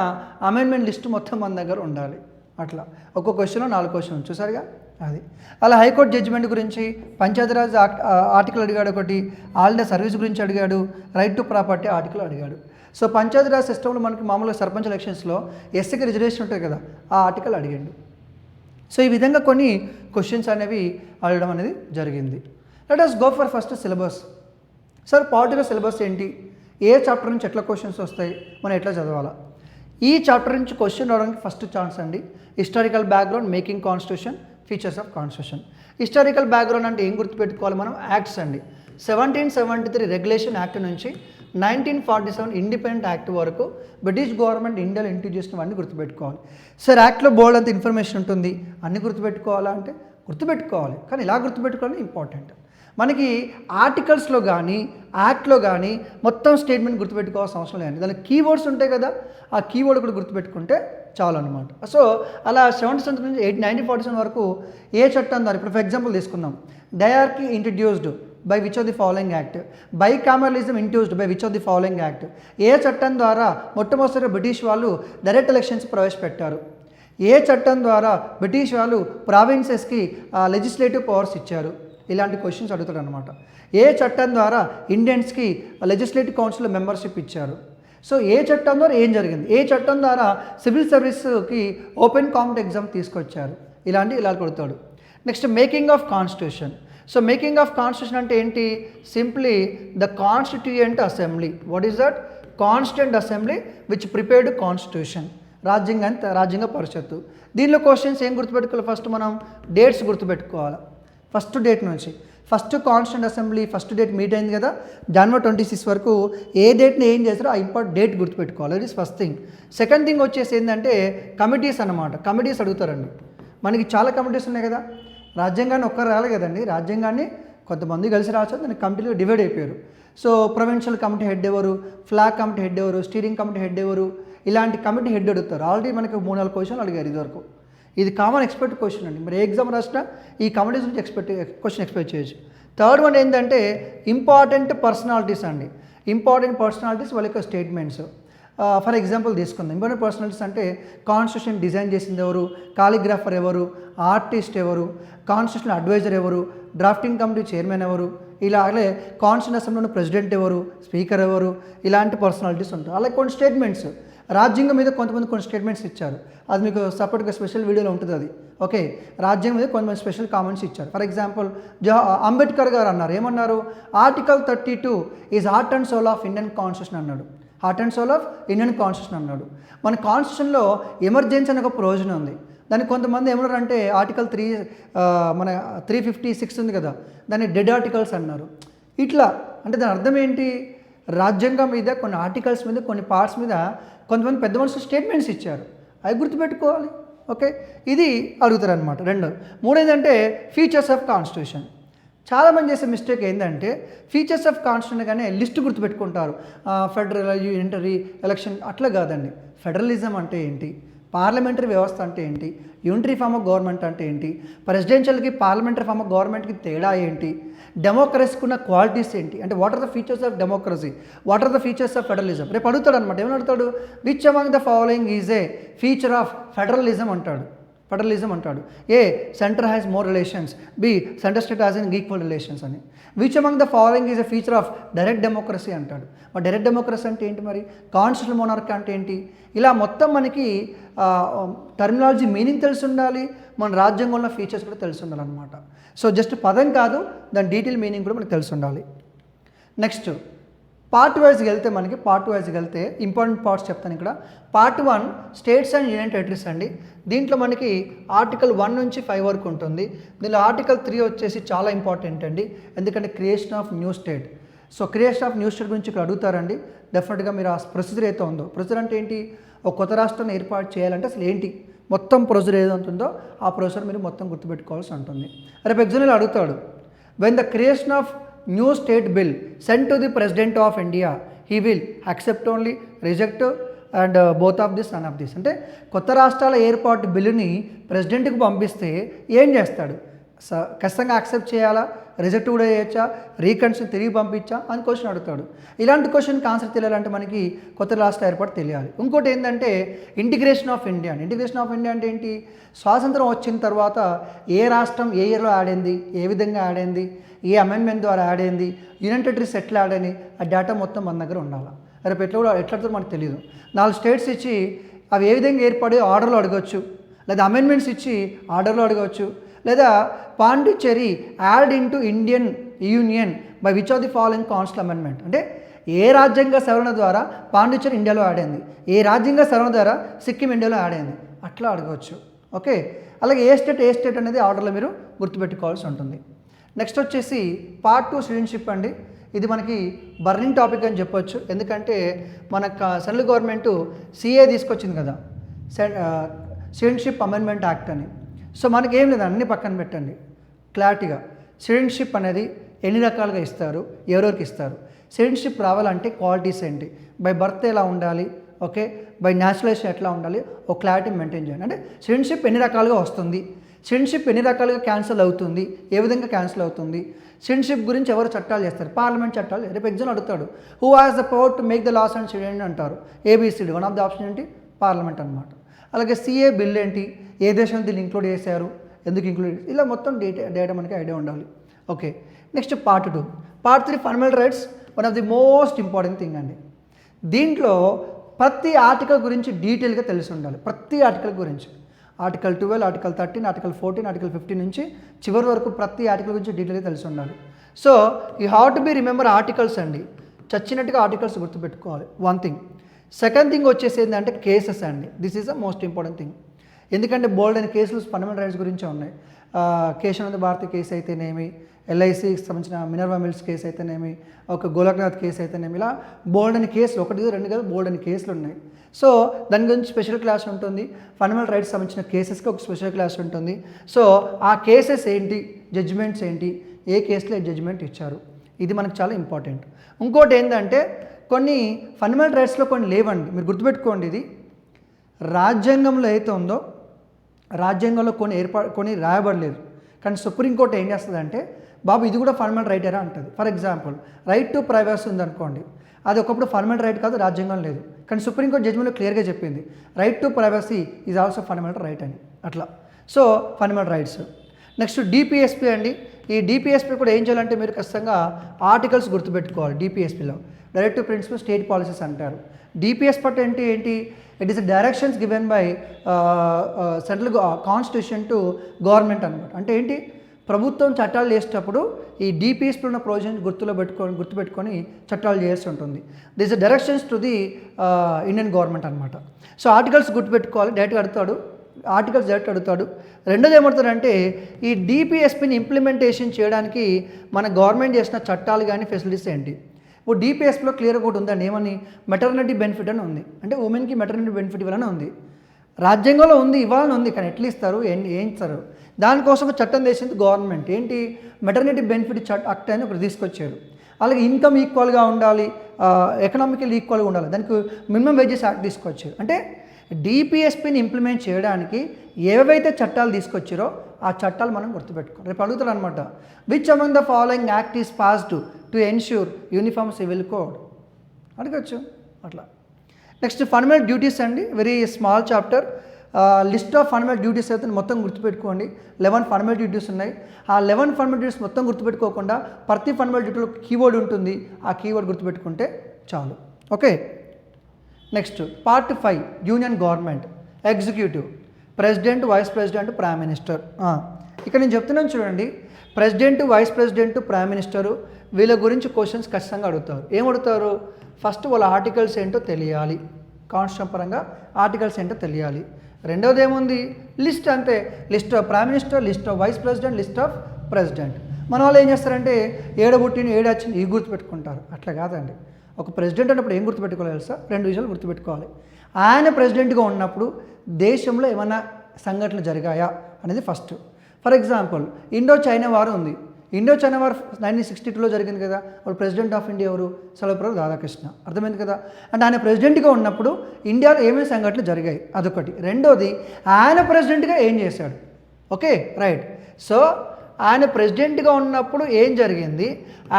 అమెండ్మెంట్ లిస్ట్ మొత్తం మన దగ్గర ఉండాలి. అట్లా ఒక్కొక్క క్వశ్చన్లో 4 క్వశ్చన్ చూసారుగా అది. అలా హైకోర్టు జడ్జిమెంట్ గురించి, పంచాయతీరాజ్ ఆర్టికల్ అడిగాడు ఒకటి, ఆల్ ఇండియా సర్వీస్ గురించి అడిగాడు, రైట్ టు ప్రాపర్టీ ఆర్టికల్ అడిగాడు. సో పంచాయతీరాజ్ సిస్టంలో మనకి మామూలుగా సర్పంచ్ ఎలక్షన్స్లో ఎస్సీకి రిజర్వేషన్ ఉంటుంది కదా, ఆ ఆర్టికల్ అడిగాడు. సో ఈ విధంగా కొన్ని క్వశ్చన్స్ అనేవి అడగడం అనేది జరిగింది. Let us go for first syllabus. Sir political syllabus ఏంటి, ఏ చాప్టర్ నుంచి ఎట్లా క్వశ్చన్స్ వస్తాయి, మనం ఎట్లా చదవాలా? ఈ చాప్టర్ నుంచి క్వశ్చన్ రావడానికి ఫస్ట్ ఛాన్స్ అండి historical background, making constitution, features of constitution. Historical background అంటే ఏం గుర్తుపెట్టుకోవాలి మనం? యాక్ట్స్ అండి. 1773 రెగ్యులేషన్ యాక్ట్ నుంచి 1947 ఇండిపెండెంట్ యాక్ట్ వరకు బ్రిటిష్ గవర్నమెంట్ ఇండియాలో ఇంట్రడ్యూస్ చేసినవన్నీ గుర్తుపెట్టుకోవాలి. సార్ యాక్ట్లో బోల్డ్ అంత ఇన్ఫర్మేషన్ ఉంటుంది, అన్నీ గుర్తుపెట్టుకోవాలా అంటే గుర్తుపెట్టుకోవాలి, కానీ ఇలా గుర్తుపెట్టుకోవాలని ఇంపార్టెంట్. మనకి ఆర్టికల్స్లో కానీ యాక్ట్లో కానీ మొత్తం స్టేట్మెంట్ గుర్తుపెట్టుకోవాల్సిన అవసరం లేదండి. దానికి కీవర్డ్స్ ఉంటాయి కదా, ఆ కీవర్డ్ కూడా గుర్తుపెట్టుకుంటే చాలు అనమాట. సో అలా 77 నుంచి 1947 వరకు ఏ చట్టం ద్వారా, ఇప్పుడు ఫర్ ఎగ్జాంపుల్ తీసుకుందాం, diarchy introduced by which of the following act, bicameralism introduced by which of the following act. ఏ చట్టం ద్వారా మొట్టమొదటిసారి బ్రిటిష్ వాళ్ళు డైరెక్ట్ ఎలక్షన్స్ ప్రవేశపెట్టారు, ఏ చట్టం ద్వారా బ్రిటిష్ వాళ్ళు ప్రావిన్సెస్కి లెజిస్లేటివ్ పవర్స్ ఇచ్చారు, ఇలాంటి క్వశ్చన్స్ అడుగుతాడు అనమాట. ఏ చట్టం ద్వారా ఇండియన్స్కి లెజిస్లేటివ్ కౌన్సిల్ మెంబర్షిప్ ఇచ్చారు, సో ఏ చట్టం ద్వారా ఏం జరిగింది, ఏ చట్టం ద్వారా సివిల్ సర్వీస్కి ఓపెన్ కాంపిటేటివ్ ఎగ్జామ్ తీసుకొచ్చారు, ఇలా కొడతాడు. Next making of constitution. So making of constitution అంటే ఏంటి? Simply the constituent assembly. What is that? Constituent assembly which prepared constitution. రాజ్యాంగ పరిషత్తు. దీనిలో క్వశ్చన్స్ ఏం గుర్తుపెట్టుకోవాలి? ఫస్ట్ మనం డేట్స్ గుర్తుపెట్టుకోవాలి. ఫస్ట్ డేట్ నుంచి, first constituent assembly first date meet అయింది కదా, January 26 వరకు ఏ డేట్ని ఏం చేస్తారో ఆ ఇంపార్టెంట్ డేట్ గుర్తుపెట్టుకోవాలి. It is first thing. Second thing వచ్చేసి ఏంటంటే కమిటీస్ అన్నమాట. కమిటీస్ అడుగుతారండి. మనకి చాలా కమిటీస్ ఉన్నాయి కదా, రాజ్యాంగాన్ని ఒక్కరు రాలే కదండి, రాజ్యాంగాన్ని కొంతమంది కలిసి రావచ్చు, దానికి కమిటీలు డివైడ్ అయిపోయారు. సో ప్రొవిన్షియల్ కమిటీ హెడ్ ఎవరు, ఫ్లాగ్ కమిటీ హెడ్ ఎవరు, స్టీరింగ్ కమిటీ హెడ్ ఎవరు, ఇలాంటి కమిటీ హెడ్ అడుగుతారు. ఆల్రెడీ మనకి 3-4 క్వశ్చన్లు అడిగారు ఇదివరకు. ఇది కామన్ ఎక్స్పెక్ట్ క్వశ్చన్ అండి. మరి ఏ ఎగ్జామ్ రాసినా ఈ కమిటీస్ నుంచి క్వశ్చన్ ఎక్స్పెక్ట్ చేయొచ్చు. థర్డ్ వన్ ఏంటంటే ఇంపార్టెంట్ పర్సనాలిటీస్ అండి. ఇంపార్టెంట్ పర్సనాలిటీస్ వాళ్ళ యొక్క స్టేట్మెంట్స్. ఫర్ ఎగ్జాంపుల్ తీసుకుందాం. ఇంపార్టెంట్ పర్సనాలిటీస్ అంటే కాన్స్టిట్యూషన్ డిజైన్ చేసింది ఎవరు, కాలిగ్రాఫర్ ఎవరు, ఆర్టిస్ట్ ఎవరు, కాన్స్టిట్యూషన్ అడ్వైజర్ ఎవరు, డ్రాఫ్టింగ్ కమిటీ చైర్మన్ ఎవరు, ఇలాగే కాన్స్టిట్యూషన్ అసెంబ్లీలో ప్రెసిడెంట్ ఎవరు, స్పీకర్ ఎవరు, ఇలాంటి పర్సనాలిటీస్ ఉంటాయి. అలాగే కొన్ని స్టేట్మెంట్స్, రాజ్యాంగం మీద కొంతమంది కొన్ని స్టేట్మెంట్స్ ఇచ్చారు, అది మీకు సపరేట్గా స్పెషల్ వీడియోలో ఉంటుంది అది. ఓకే, రాజ్యాంగం మీద కొంతమంది స్పెషల్ కామెంట్స్ ఇచ్చారు. ఫర్ ఎగ్జాంపుల్ అంబేద్కర్ గారు అన్నారు, ఏమన్నారు? Article 32 is heart and soul of Indian constitution అన్నాడు. Heart and soul of Indian constitution అన్నాడు. మన కాన్స్టిట్యూషన్లో ఎమర్జెన్సీ అనే ఒక ప్రొవిజన్ ఉంది. దానికి కొంతమంది ఏమన్నారు అంటే ఆర్టికల్ 356 ఉంది కదా, దాన్ని డెడ్ ఆర్టికల్స్ అన్నారు. ఇట్లా అంటే దాని అర్థం ఏంటి? రాజ్యాంగం మీద కొన్ని ఆర్టికల్స్ మీద కొన్ని పార్ట్స్ మీద కొంతమంది పెద్ద మనుషులు స్టేట్మెంట్స్ ఇచ్చారు, అవి గుర్తుపెట్టుకోవాలి. ఓకే, ఇది అడుగుతారు అనమాట. మూడు ఏంటంటే ఫీచర్స్ ఆఫ్ కాన్స్టిట్యూషన్. చాలామంది చేసే మిస్టేక్ ఏంటంటే ఫీచర్స్ ఆఫ్ కాన్స్టిట్యూషన్ కానీ లిస్ట్ గుర్తుపెట్టుకుంటారు. ఫెడరల్, యూనిటరీ, ఎలక్షన్ అట్లా కాదండి. ఫెడరలిజం అంటే ఏంటి, పార్లమెంటరీ వ్యవస్థ అంటే ఏంటి, యూనిటరీ ఫామ్ ఆఫ్ గవర్నమెంట్ అంటే ఏంటి, ప్రెసిడెన్షియల్కి పార్లమెంటరీ ఫామ్ ఆఫ్ గవర్నమెంట్కి తేడా ఏంటి, డెమోక్రసీకి ఉన్న క్వాలిటీస్ ఏంటి, అంటే what are the features of democracy, what are the features of federalism. రేపు అడుగుతాడు అనమాట. ఏమని అడుగుతాడు? Which among the following is a feature of federalism అంటాడు. A centre has more relations, B centre state has in equal relations అని. Which among the following is a feature of direct democracy అంటాడు. మరి direct democracy అంటే ఏంటి, మరి constitutional monarchy అంటే ఏంటి, ఇలా మొత్తం మనకి టర్మినాలజీ మీనింగ్ తెలిసి ఉండాలి, మన రాజ్యాంగంలో ఫీచర్స్ కూడా తెలిసి ఉండాలన్నమాట. సో జస్ట్ పదం కాదు, దాని డీటెయిల్ మీనింగ్ కూడా మనకు తెలిసి ఉండాలి. నెక్స్ట్ పార్ట్ వైజ్కి వెళ్తే ఇంపార్టెంట్ పార్ట్స్ చెప్తాను ఇక్కడ. Part 1 states and union territories అండి. దీంట్లో మనకి ఆర్టికల్ 1 నుంచి 5 వరకు ఉంటుంది. దీనిలో ఆర్టికల్ 3 వచ్చేసి చాలా ఇంపార్టెంట్ అండి, ఎందుకంటే creation of new state. So creation of new state గురించి ఇక్కడ అడుగుతారండి. డెఫినెట్గా మీరు ఆ ప్రొసీజర్ అయితే ఉందో, ప్రొసీజర్ అంటే ఏంటి, ఒక కొత్త రాష్ట్రాన్ని ఏర్పాటు చేయాలంటే అసలు ఏంటి మొత్తం ప్రొసీజర్ ఏది ఉంటుందో ఆ ప్రొసీజర్ మీరు మొత్తం గుర్తుపెట్టుకోవాల్సి ఉంటుంది. రేపు ఎగ్జామ్లో అడుగుతాడు, when the creation of new state bill sent to the president of India, he will accept only, reject and both of this, none of this. అంటే కొత్త రాష్ట్రాల ఏర్పాటు బిల్లుని ప్రెసిడెంట్కి పంపిస్తే ఏం చేస్తాడు? ఖచ్చితంగా యాక్సెప్ట్ చేయాలా, రిజెక్ట్ కూడా చేయొచ్చా, రీకన్సిడర్ తిరిగి పంపించా అని క్వశ్చన్ అడుగుతాడు. ఇలాంటి క్వశ్చన్కి ఆన్సర్ తెలియాలంటే మనకి కొత్త రాష్ట్ర ఏర్పాటు తెలియాలి. ఇంకోటి ఏంటంటే integration of India. Integration of India అంటే ఏంటి? స్వాతంత్రం వచ్చిన తర్వాత ఏ రాష్ట్రం ఏ ఇయర్లో యాడ్ అయింది, ఏ విధంగా యాడ్ అయింది, ఏ అమెండ్మెంట్ ద్వారా యాడ్ అయింది, యూనియన్ టెరిటరీస్ ఎట్లా యాడ్ అని ఆ డేటా మొత్తం మన దగ్గర ఉండాలి. రేపు ఎట్లా అడుగుతారో మనకు తెలియదు. 4 స్టేట్స్ ఇచ్చి అవి ఏ విధంగా ఏర్పడి ఆర్డర్లో అడగవచ్చు, లేదా అమెండ్మెంట్స్ ఇచ్చి ఆర్డర్లో అడగవచ్చు, లేదా Pondicherry add into Indian union by which of the following constitution amendment, అంటే ఏ రాజ్యాంగ సవరణ ద్వారా పాండిచ్చేరి ఇండియాలో యాడ్ అయింది, ఏ రాజ్యాంగ సవరణ ద్వారా సిక్కిం ఇండియాలో యాడ్ అయింది, అట్లా అడగవచ్చు. ఓకే, అలాగే ఏ స్టేట్ అనేది ఆర్డర్లో మీరు గుర్తుపెట్టుకోవాల్సి ఉంటుంది. నెక్స్ట్ వచ్చేసి పార్ట్ 2 సిటిజన్షిప్ అండి. ఇది మనకి బర్నింగ్ టాపిక్ అని చెప్పొచ్చు, ఎందుకంటే మన సెంట్రల్ గవర్నమెంట్ సిఏ తీసుకొచ్చింది కదా, సిటిజన్షిప్ అమెండ్మెంట్ యాక్ట్ అని. సో మనకి ఏం లేదు, అన్ని పక్కన పెట్టండి క్లారిటీగా. సిటిజన్షిప్ అనేది ఎన్ని రకాలుగా ఇస్తారు, ఎవరెవరికి ఇస్తారు, సిటిజన్షిప్ రావాలంటే క్వాలిటీస్ ఏంటి, బై బర్త్ ఎలా ఉండాలి, ఓకే, బై న్యాచురలైజేషన్ ఎట్లా ఉండాలి, ఒక క్లారిటీ మెయింటైన్ చేయండి. అంటే సిటిజన్షిప్ ఎన్ని రకాలుగా వస్తుంది, సిటిజన్షిప్ ఎన్ని రకాలుగా క్యాన్సిల్ అవుతుంది, ఏ విధంగా క్యాన్సిల్ అవుతుంది, సిటిజన్షిప్ గురించి ఎవరు చట్టాలు చేస్తారు, పార్లమెంట్ చట్టాలు. రేపు ఎగ్జామ్ అడుగుతాడు, who has the power to make the laws and citizen అంటారు, A B C D, one of the option ఏంటి, పార్లమెంట్ అనమాట. అలాగే సిఏ బిల్ ఏంటి, ఏ దేశంలో దీన్ని ఇంక్లూడ్ చేశారు, ఎందుకు ఇంక్లూడ్, ఇలా మొత్తం డేటా మనకి ఐడియా ఉండాలి. Okay, next part 2. Part 3 fundamental rights, one of the most important thing అండి. దీంట్లో ప్రతి ఆర్టికల్ గురించి డీటెయిల్గా తెలిసి ఉండాలి, ప్రతి ఆర్టికల్ గురించి. ఆర్టికల్ 12, ఆర్టికల్ 13, ఆర్టికల్ 14, ఆర్టికల్ 15 నుంచి చివరి వరకు ప్రతి ఆర్టికల్ గురించి డీటెయిల్గా తెలిసి ఉండాలి. So you have to be remember articles అండి, చచ్చినట్టుగా ఆర్టికల్స్ గుర్తుపెట్టుకోవాలి, వన్ థింగ్. సెకండ్ థింగ్ వచ్చేసి ఏంటంటే కేసెస్ అండి. This is the most important thing, ఎందుకంటే బోల్డ్ అయిన కేసులు ఫండమెంటల్ రైట్స్ గురించే ఉన్నాయి. కేశవానంద భారతి కేసు అయితేనేమి, ఎల్ఐసికి సంబంధించిన మినర్వా మిల్స్ కేసు అయితేనేమి, ఒక గోలక్నాథ్ కేసు అయితేనేమి, ఇలా బోల్డ్ అని కేసులు, 1 2 కాదు బోల్డ్ అని కేసులు ఉన్నాయి. సో దాని గురించి స్పెషల్ క్లాస్ ఉంటుంది, ఫండమెంటల్ రైట్స్ సంబంధించిన కేసెస్కి ఒక స్పెషల్ క్లాస్ ఉంటుంది. సో ఆ కేసెస్ ఏంటి, జడ్జిమెంట్స్ ఏంటి, ఏ కేసులో జడ్జిమెంట్ ఇచ్చారు, ఇది మనకు చాలా ఇంపార్టెంట్. ఇంకోటి ఏంటంటే కొన్ని ఫండమెంటల్ రైట్స్లో కొన్ని లేవండి, మీరు గుర్తుపెట్టుకోండి. ఇది రాజ్యాంగంలో అయితే ఉందో, రాజ్యాంగంలో కొన్ని రాయబడలేదు, కానీ సుప్రీంకోర్టు ఏం చేస్తుందంటే, బాబు ఇది కూడా ఫండమెంటల్ రైటేరా అంటుంది. For example right to privacy ఉందనుకోండి, అది ఒకప్పుడు ఫండమెంటల్ రైట్ కాదు, రాజ్యాంగం లేదు, కానీ సుప్రీంకోర్టు జడ్జిమెంట్లో క్లియర్గా చెప్పింది right to privacy is also fundamental right అని. అట్లా so fundamental rights. Next DPSP అండి. ఈ డిపిఎస్పి కూడా ఏం చేయాలంటే మీరు ఖచ్చితంగా ఆర్టికల్స్ గుర్తుపెట్టుకోవాలి. డిపిఎస్పిలో డైరెక్టివ్ ప్రిన్సిపల్ స్టేట్ పాలసీస్ అంటారు. డిపిఎస్ పట్ ఏంటి, it is directions given by central constitution to government అనమాట. అంటే ఏంటి, ప్రభుత్వం చట్టాలు చేసేటప్పుడు ఈ డిపిఎస్పీలో ఉన్న ప్రొవిజన్స్ గుర్తుపెట్టుకొని చట్టాలు చేయాల్సి ఉంటుంది. This is directions to the Indian government అనమాట. సో ఆర్టికల్స్ గుర్తుపెట్టుకోవాలి, డైరెక్ట్గా అడుగుతాడు, ఆర్టికల్స్ డైరెక్ట్ అడుగుతాడు. రెండోది ఏమవుతాడంటే ఈ డిపిఎస్పిని ఇంప్లిమెంటేషన్ చేయడానికి మన గవర్నమెంట్ చేసిన చట్టాలు కానీ ఫెసిలిటీస్ ఏంటి. ఇప్పుడు డిపిఎస్పిలో క్లియర్ ఒకటి ఉందండి, ఏమని, మెటర్నిటీ బెనిఫిట్ అని ఉంది, అంటే ఉమెన్కి మెటర్నిటీ బెనిఫిట్ ఇవ్వాలని ఉంది, రాజ్యాంగంలో ఉంది, ఇవ్వాలని ఉంది, కానీ ఎట్లా ఇస్తారు, ఏం ఇస్తారు, దానికోసం చట్టం చేసింది గవర్నమెంట్. ఏంటి, మెటర్నిటీ బెనిఫిట్ యాక్ట్ అని ఒకటి తీసుకొచ్చారు. అలాగే ఇన్కమ్ ఈక్వల్గా ఉండాలి, ఎకనామికల్ ఈక్వల్గా ఉండాలి, దానికి మినిమం వేజెస్ యాక్ట్ తీసుకొచ్చారు. అంటే డిపిఎస్పిని ఇంప్లిమెంట్ చేయడానికి ఏవైతే చట్టాలు తీసుకొచ్చారో ఆ చట్టాలు మనం గుర్తుపెట్టుకోవాలి. రేపు అడుగుతారు అనమాట, which among the following act is passed to ensure uniform civil code, అడగచ్చు అట్లా. నెక్స్ట్ ఫండమెంటల్ డ్యూటీస్ అండి, very small chapter. List of fundamental duties అయితే మొత్తం గుర్తుపెట్టుకోండి. 11 ఫండమెంటల్ డ్యూటీస్ ఉన్నాయి. ఆ 11 ఫండమెంటల్ డ్యూటీస్ మొత్తం గుర్తుపెట్టుకోకుండా ప్రతి ఫండమెంటల్ డ్యూటీలో కీవర్డ్ ఉంటుంది, ఆ కీవర్డ్ గుర్తుపెట్టుకుంటే చాలు. Okay, next part 5 union government, executive, president, vice president, prime minister. ఇక్కడ నేను చెప్తున్నాను చూడండి, president, vice president, prime minister వీళ్ళ గురించి క్వశ్చన్స్ ఖచ్చితంగా అడుగుతారు. ఏం అడుగుతారు, ఫస్ట్ వాళ్ళ ఆర్టికల్స్ ఏంటో తెలియాలి, కాన్స్టిట్యూషన్ పరంగా ఆర్టికల్స్ ఏంటో తెలియాలి. రెండోది ఏముంది, లిస్ట్, అంతే, list of prime minister, list of vice president, list of president. మన వాళ్ళు ఏం చేస్తారంటే ఏడబుట్టిన ఏడాచింది ఇవి గుర్తుపెట్టుకుంటారు, అట్లా కాదండి. ఒక ప్రెసిడెంట్ అన్నప్పుడు ఏం గుర్తుపెట్టుకోవాలి తెలుసా, 2 విషయాలు గుర్తుపెట్టుకోవాలి. ఆయన ప్రెసిడెంట్గా ఉన్నప్పుడు దేశంలో ఏమైనా సంఘటనలు జరిగాయా అనేది first. For example Indo China war ఉంది, ఇండో చైనా వార్ 1962లో జరిగింది కదా, వాళ్ళు ప్రెసిడెంట్ ఆఫ్ ఇండియా ఎవరు, సర్వపల్లి రాధాకృష్ణ, అర్థమైంది కదా. అంటే ఆయన ప్రెసిడెంట్గా ఉన్నప్పుడు ఇండియాలో ఏమేమి సంఘటనలు జరిగాయి, అదొకటి. రెండోది ఆయన ప్రెసిడెంట్గా ఏం చేశాడు. Okay, right. సో ఆయన ప్రెసిడెంట్గా ఉన్నప్పుడు ఏం జరిగింది,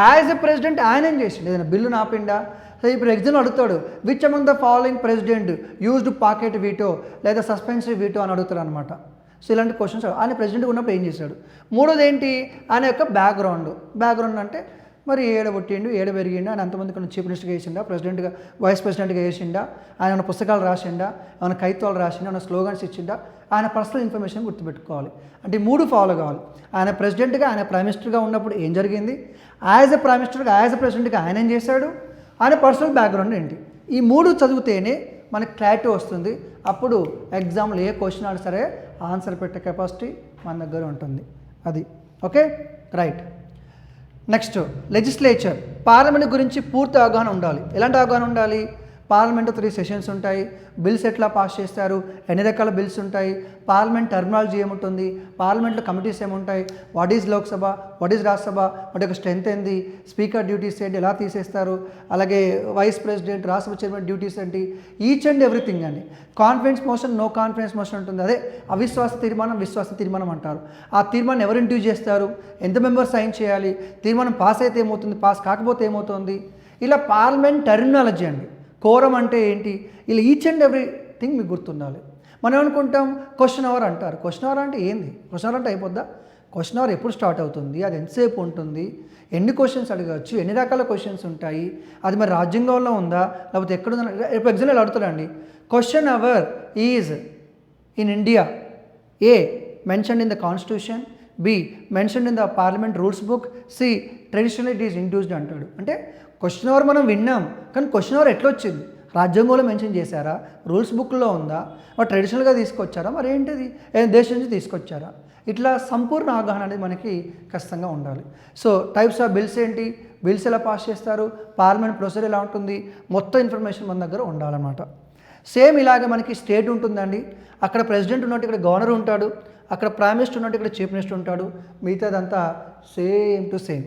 యాజ్ ఎ ప్రెసిడెంట్ ఆయన ఏం చేసిండు, ఏదైనా బిల్లు నాపిండా. సో ఇప్పుడు ఎగ్జామ్ అడుగుతాడు, which among the following president used pocket veto లేదా సస్పెన్సివ్ వీటో అని అడుగుతారు అనమాట. సో ఇలాంటి క్వశ్చన్స్ ఆయన ప్రెసిడెంట్గా ఉన్నప్పుడు ఏం చేశాడు. మూడోది ఏంటి, ఆయన యొక్క బ్యాక్గ్రౌండ్ అంటే మరి ఏడ పుట్టిండు, ఏడ పెరిగిండు, ఆయన అంతమంది కొన్ని చీఫ్ మినిస్టర్గా వేసిండా, ప్రెసిడెంట్గా, వైస్ ప్రెసిడెంట్గా వేసిండా, ఆయన పుస్తకాలు రాసిండా, ఆయన కైత్వాలు రాసిండా, ఆయన స్లోగన్స్ ఇచ్చిండా, ఆయన పర్సనల్ ఇన్ఫర్మేషన్ గుర్తుపెట్టుకోవాలి. అంటే 3 ఫాలో కావాలి. ఆయన ప్రెసిడెంట్గా, ఆయన ప్రైమ్ మినిస్టర్గా ఉన్నప్పుడు ఏం జరిగింది, యాజ్ ఎ ప్రైమ్ మినిస్టర్గా, యాజ్ ఎ ప్రెసిడెంట్గా ఆయన ఏం చేశాడు, ఆయన పర్సనల్ బ్యాక్గ్రౌండ్ ఏంటి, ఈ 3 చదివితేనే మనకి క్లారిటీ వస్తుంది. అప్పుడు ఎగ్జామ్లో ఏ క్వశ్చన్ అయినా సరే ఆన్సర్ పెట్టే కెపాసిటీ మన దగ్గర ఉంటుంది. అది okay, right. Next legislature, parliament గురించి పూర్తి అవగాహన ఉండాలి. ఎలాంటి అవగాహన ఉండాలి, పార్లమెంట్ 3 సెషన్స్ ఉంటాయి, బిల్స్ ఎట్లా పాస్ చేస్తారు, ఎన్ని రకాల బిల్స్ ఉంటాయి, పార్లమెంట్ టర్మినాలజీ ఏముంటుంది, పార్లమెంట్లో కమిటీస్ ఏముంటాయి, what is Lok Sabha, what is Rajya Sabha, వాటి యొక్క స్ట్రెంత్ ఏంటి, స్పీకర్ డ్యూటీస్ ఏంటి, ఎలా తీసేస్తారు, అలాగే vice president, Rajya Sabha chairman duties ఏంటి, ఈచ్ అండ్ ఎవ్రీథింగ్ అండి. Confidence motion, no confidence motion ఉంటుంది, అదే అవిశ్వాస తీర్మానం, విశ్వాస తీర్మానం అంటారు. ఆ తీర్మానం ఎవరు ఇంట్యూజ్ చేస్తారు, ఎంత మెంబర్స్ సైన్ చేయాలి, తీర్మానం పాస్ అయితే ఏమవుతుంది, పాస్ కాకపోతే ఏమవుతుంది, ఇలా పార్లమెంట్ టర్మినాలజీ అండి. కోరం అంటే ఏంటి, ఇలా ఈచ్ అండ్ ఎవ్రీథింగ్ మీకు గుర్తుండాలి. మనం ఏమనుకుంటాం, క్వశ్చన్ అవర్ అంటారు. క్వశ్చన్ అవర్ అంటే ఏంది, క్వశ్చన్ అవర్ అంటే అయిపోద్దా, క్వశ్చన్ అవర్ ఎప్పుడు స్టార్ట్ అవుతుంది, అది ఎంతసేపు ఉంటుంది, ఎన్ని క్వశ్చన్స్ అడగచ్చు, ఎన్ని రకాల క్వశ్చన్స్ ఉంటాయి, అది మరి రాజ్యాంగంలో ఉందా లేకపోతే ఎక్కడుందా. రేపు ఎగ్జామ్లో అడుగుతాడండి, question hour is in India A mentioned in the constitution, B mentioned in the parliament rules book, C traditional it is in used అంటాడు. అంటే క్వశ్చన్ అవర్ మనం విన్నాం, కానీ క్వశ్చన్ అవర్ ఎట్లా వచ్చింది, రాజ్యాంగంలో మెన్షన్ చేశారా, రూల్స్ బుక్లో ఉందా, మరి ట్రెడిషనల్గా తీసుకొచ్చారా, మరి ఏంటిది ఏదైనా దేశం నుంచి తీసుకొచ్చారా, ఇట్లా సంపూర్ణ అవగాహన అనేది మనకి ఖచ్చితంగా ఉండాలి. సో టైప్స్ ఆఫ్ బిల్స్ ఏంటి, బిల్స్ ఎలా పాస్ చేస్తారు, పార్లమెంట్ ప్రొసీజర్ ఎలా ఉంటుంది, మొత్తం ఇన్ఫర్మేషన్ మన దగ్గర ఉండాలన్నమాట. సేమ్ ఇలాగే మనకి స్టేట్ ఉంటుందండి, అక్కడ ప్రెసిడెంట్ ఉన్నట్టు ఇక్కడ గవర్నర్ ఉంటాడు, అక్కడ ప్రైమ్ మినిస్టర్ ఉన్నట్టు ఇక్కడ చీఫ్ మినిస్టర్ ఉంటాడు, మిగతాదంతా సేమ్ టు సేమ్.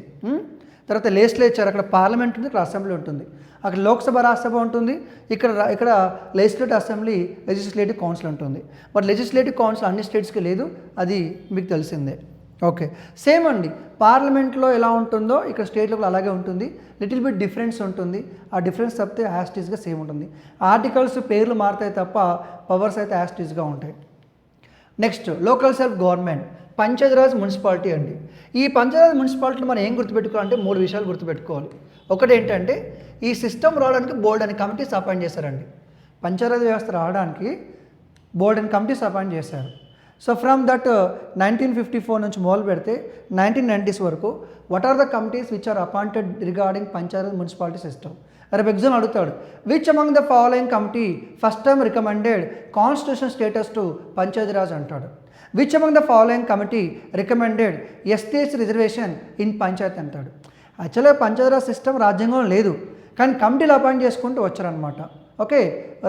తర్వాత లెజిస్లేచర్, అక్కడ పార్లమెంట్ ఉంది, ఇక్కడ అసెంబ్లీ ఉంటుంది, అక్కడ లోక్సభ రాజ్యసభ ఉంటుంది, ఇక్కడ లెజిస్లేటివ్ అసెంబ్లీ లెజిస్లేటివ్ కౌన్సిల్ ఉంటుంది. బట్ లెజిస్లేటివ్ కౌన్సిల్ అన్ని స్టేట్స్కి లేదు, అది మీకు తెలిసిందే. ఓకే, సేమ్ అండి, పార్లమెంట్లో ఎలా ఉంటుందో ఇక్కడ స్టేట్లో కూడా అలాగే ఉంటుంది, లిటిల్ బిట్ డిఫరెన్స్ ఉంటుంది. ఆ డిఫరెన్స్ తప్పితే యాస్టీస్గా సేమ్ ఉంటుంది. ఆర్టికల్స్ పేర్లు మారుతాయి తప్ప పవర్స్ అయితే యాస్టీస్గా ఉంటాయి. Next local self government, Panchayati Raj municipality అండి. ఈ పంచాయతీరాజ్ మున్సిపాలిటీలో మనం ఏం గుర్తుపెట్టుకోవాలంటే 3 విషయాలు గుర్తుపెట్టుకోవాలి. ఒకటి ఏంటంటే ఈ సిస్టమ్ రావడానికి బోర్డ్ అని కమిటీస్ అపాయింట్ చేశారండి. పంచాయతీరాజ్ వ్యవస్థ రావడానికి బోర్డ్ అని కమిటీస్ అపాయింట్ చేశారు. సో ఫ్రమ్ దట్ 1954 నుంచి మొదలు పెడితే 1990s వరకు what are the committees which are appointed regarding Panchayati Raj municipality system. రేపు ఎగ్జామ్ అడుగుతాడు, which among the following committee first time recommended constitution status to Panchayati Raj అంటాడు. Which among the following committee recommended STs reservation in panchayat అంటాడు. యాక్చువల్గా Panchayati Raj system రాజ్యాంగంలో లేదు, కానీ కమిటీలు appoint చేసుకుంటూ వచ్చారనమాట. Okay,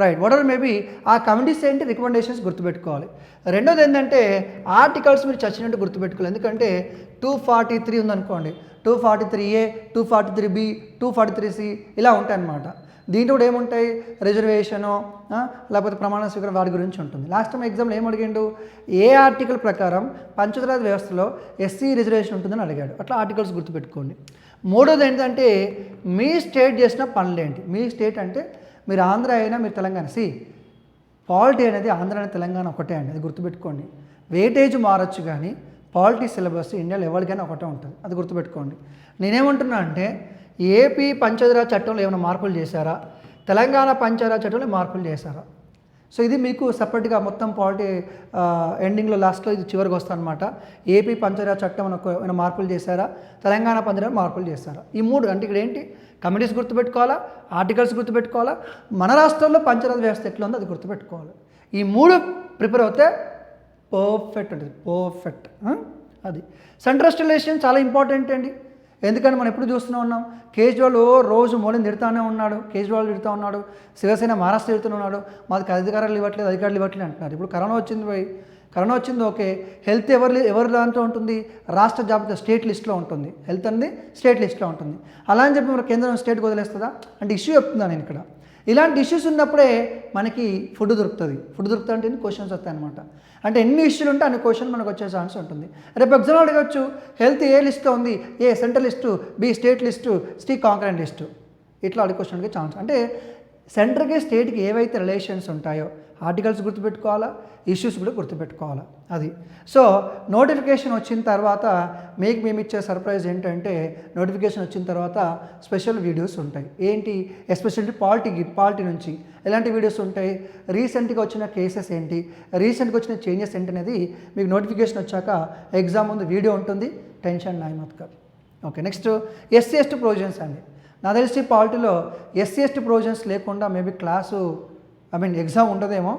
right. What or maybe ఆ కమిటీస్ ఏంటి, రికమెండేషన్స్ గుర్తుపెట్టుకోవాలి. రెండోది ఏంటంటే ఆర్టికల్స్ మీరు చచ్చినట్టు గుర్తుపెట్టుకోవాలి. ఎందుకంటే 243 ఉందనుకోండి, 243A, 243B, 243C ఇలా ఉంటాయన్నమాట. దీంట్లో కూడా ఏముంటాయి, రిజర్వేషను లేకపోతే ప్రమాణ స్వీకారం వాటి గురించి ఉంటుంది. లాస్ట్ టైం ఎగ్జామ్లో ఏం అడిగిండు, ఏ ఆర్టికల్ ప్రకారం పంచాయతీరాజ్ వ్యవస్థలో ఎస్సీ రిజర్వేషన్ ఉంటుందని అడిగాడు. అట్లా ఆర్టికల్స్ గుర్తుపెట్టుకోండి. మూడోది ఏంటంటే మీ స్టేట్ చేసిన పనులు ఏంటి. మీ స్టేట్ అంటే మీరు ఆంధ్ర అయినా మీరు తెలంగాణ, పాలిటీ అనేది ఆంధ్ర అనేది తెలంగాణ ఒకటే అండి, అది గుర్తుపెట్టుకోండి. వెయిటేజ్ మారచ్చు కానీ పాలిటీ సిలబస్ ఇండియాలో ఎవరికైనా ఒకటే ఉంటుంది, అది గుర్తుపెట్టుకోండి. నేనేమంటున్నా అంటే ఏపీ పంచాయతీరాజ్ చట్టంలో ఏమైనా మార్పులు చేశారా, తెలంగాణ పంచాయతీరాజ్ చట్టంలో మార్పులు చేశారా. సో ఇది మీకు సపరేట్గా మొత్తం పాలిటీ ఎండింగ్లో లాస్ట్లో ఇది చివరికి వస్తుంది అనమాట. ఏపీ పంచాయతీరాజ్ చట్టం ఏమైనా మార్పులు చేశారా, తెలంగాణ పంచాయతీరాజ్ మార్పులు చేశారా. ఈ 3 అంటే ఇక్కడ ఏంటి, కమిటీస్ గుర్తుపెట్టుకోవాలా, ఆర్టికల్స్ గుర్తుపెట్టుకోవాలా, మన రాష్ట్రంలో పంచాయతీరాజ్ వ్యవస్థ ఎట్లా ఉందో అది గుర్తుపెట్టుకోవాలి. ఈ 3 ప్రిపేర్ అవుతే పర్ఫెక్ట్ ఉంటుంది, పర్ఫెక్ట్. అది సెంట్రల్ రిలేషన్ చాలా ఇంపార్టెంట్ అండి. ఎందుకంటే మనం ఎప్పుడు చూస్తూనే ఉన్నాం, కేజ్రీవాల్ రోజు మోడీని తిడుతూనే ఉన్నాడు, కేజ్రీవాల్ తిడుతూ ఉన్నాడు, శివసేన మహారాష్ట్ర తిడుతూనే ఉన్నాడు, మాకు అధికారులు ఇవ్వట్లేదు అంటున్నారు. ఇప్పుడు కరోనా వచ్చింది ఓకే, హెల్త్ ఎవరి దాంట్లో ఉంటుంది, రాష్ట్ర జాబితా స్టేట్ లిస్ట్లో ఉంటుంది, హెల్త్ అనేది స్టేట్ లిస్ట్లో ఉంటుంది. అలా అని చెప్పి మన కేంద్రం స్టేట్కి వదిలేస్తుందా అంటే ఇష్యూ చెప్తున్నాను నేను ఇక్కడ. ఇలాంటి ఇష్యూస్ ఉన్నప్పుడే మనకి ఫుడ్ దొరుకుతుంది అంటే ఎన్ని క్వశ్చన్స్ వస్తాయి అనమాట. అంటే ఎన్ని ఇష్యూలు ఉంటే అన్ని క్వశ్చన్ మనకు వచ్చే ఛాన్స్ ఉంటుంది. రేపు ఎగ్జామ్ అడగచ్చు, హెల్త్ ఏ లిస్ట్లో ఉంది, A central list, B state list, C concurrent list, ఇట్లా అడిగే క్వశ్చన్కి ఛాన్స్. అంటే సెంటర్కి స్టేట్కి ఏవైతే రిలేషన్స్ ఉంటాయో ఆర్టికల్స్ గుర్తుపెట్టుకోవాలా, ఇష్యూస్ కూడా గుర్తుపెట్టుకోవాలా. అది సో నోటిఫికేషన్ వచ్చిన తర్వాత మీకు మేము ఇచ్చే సర్ప్రైజ్ ఏంటంటే, నోటిఫికేషన్ వచ్చిన తర్వాత స్పెషల్ వీడియోస్ ఉంటాయి. ఏంటి, ఎస్పెషల్లీ పాలిటీ నుంచి ఎలాంటి వీడియోస్ ఉంటాయి, రీసెంట్గా వచ్చిన కేసెస్ ఏంటి, రీసెంట్గా వచ్చిన చేంజెస్ ఏంటి అనేది మీకు నోటిఫికేషన్ వచ్చాక ఎగ్జామ్ ముందు వీడియో ఉంటుంది. టెన్షన్ నాయమత్ కాదు. Okay, next SC ST provisions అండి. నా తెలిసి పాలిటీలో ఎస్సీ ఎస్టీ ప్రొవిజన్స్ లేకుండా మేబీ ఎగ్జామ్ ఉండదేమో.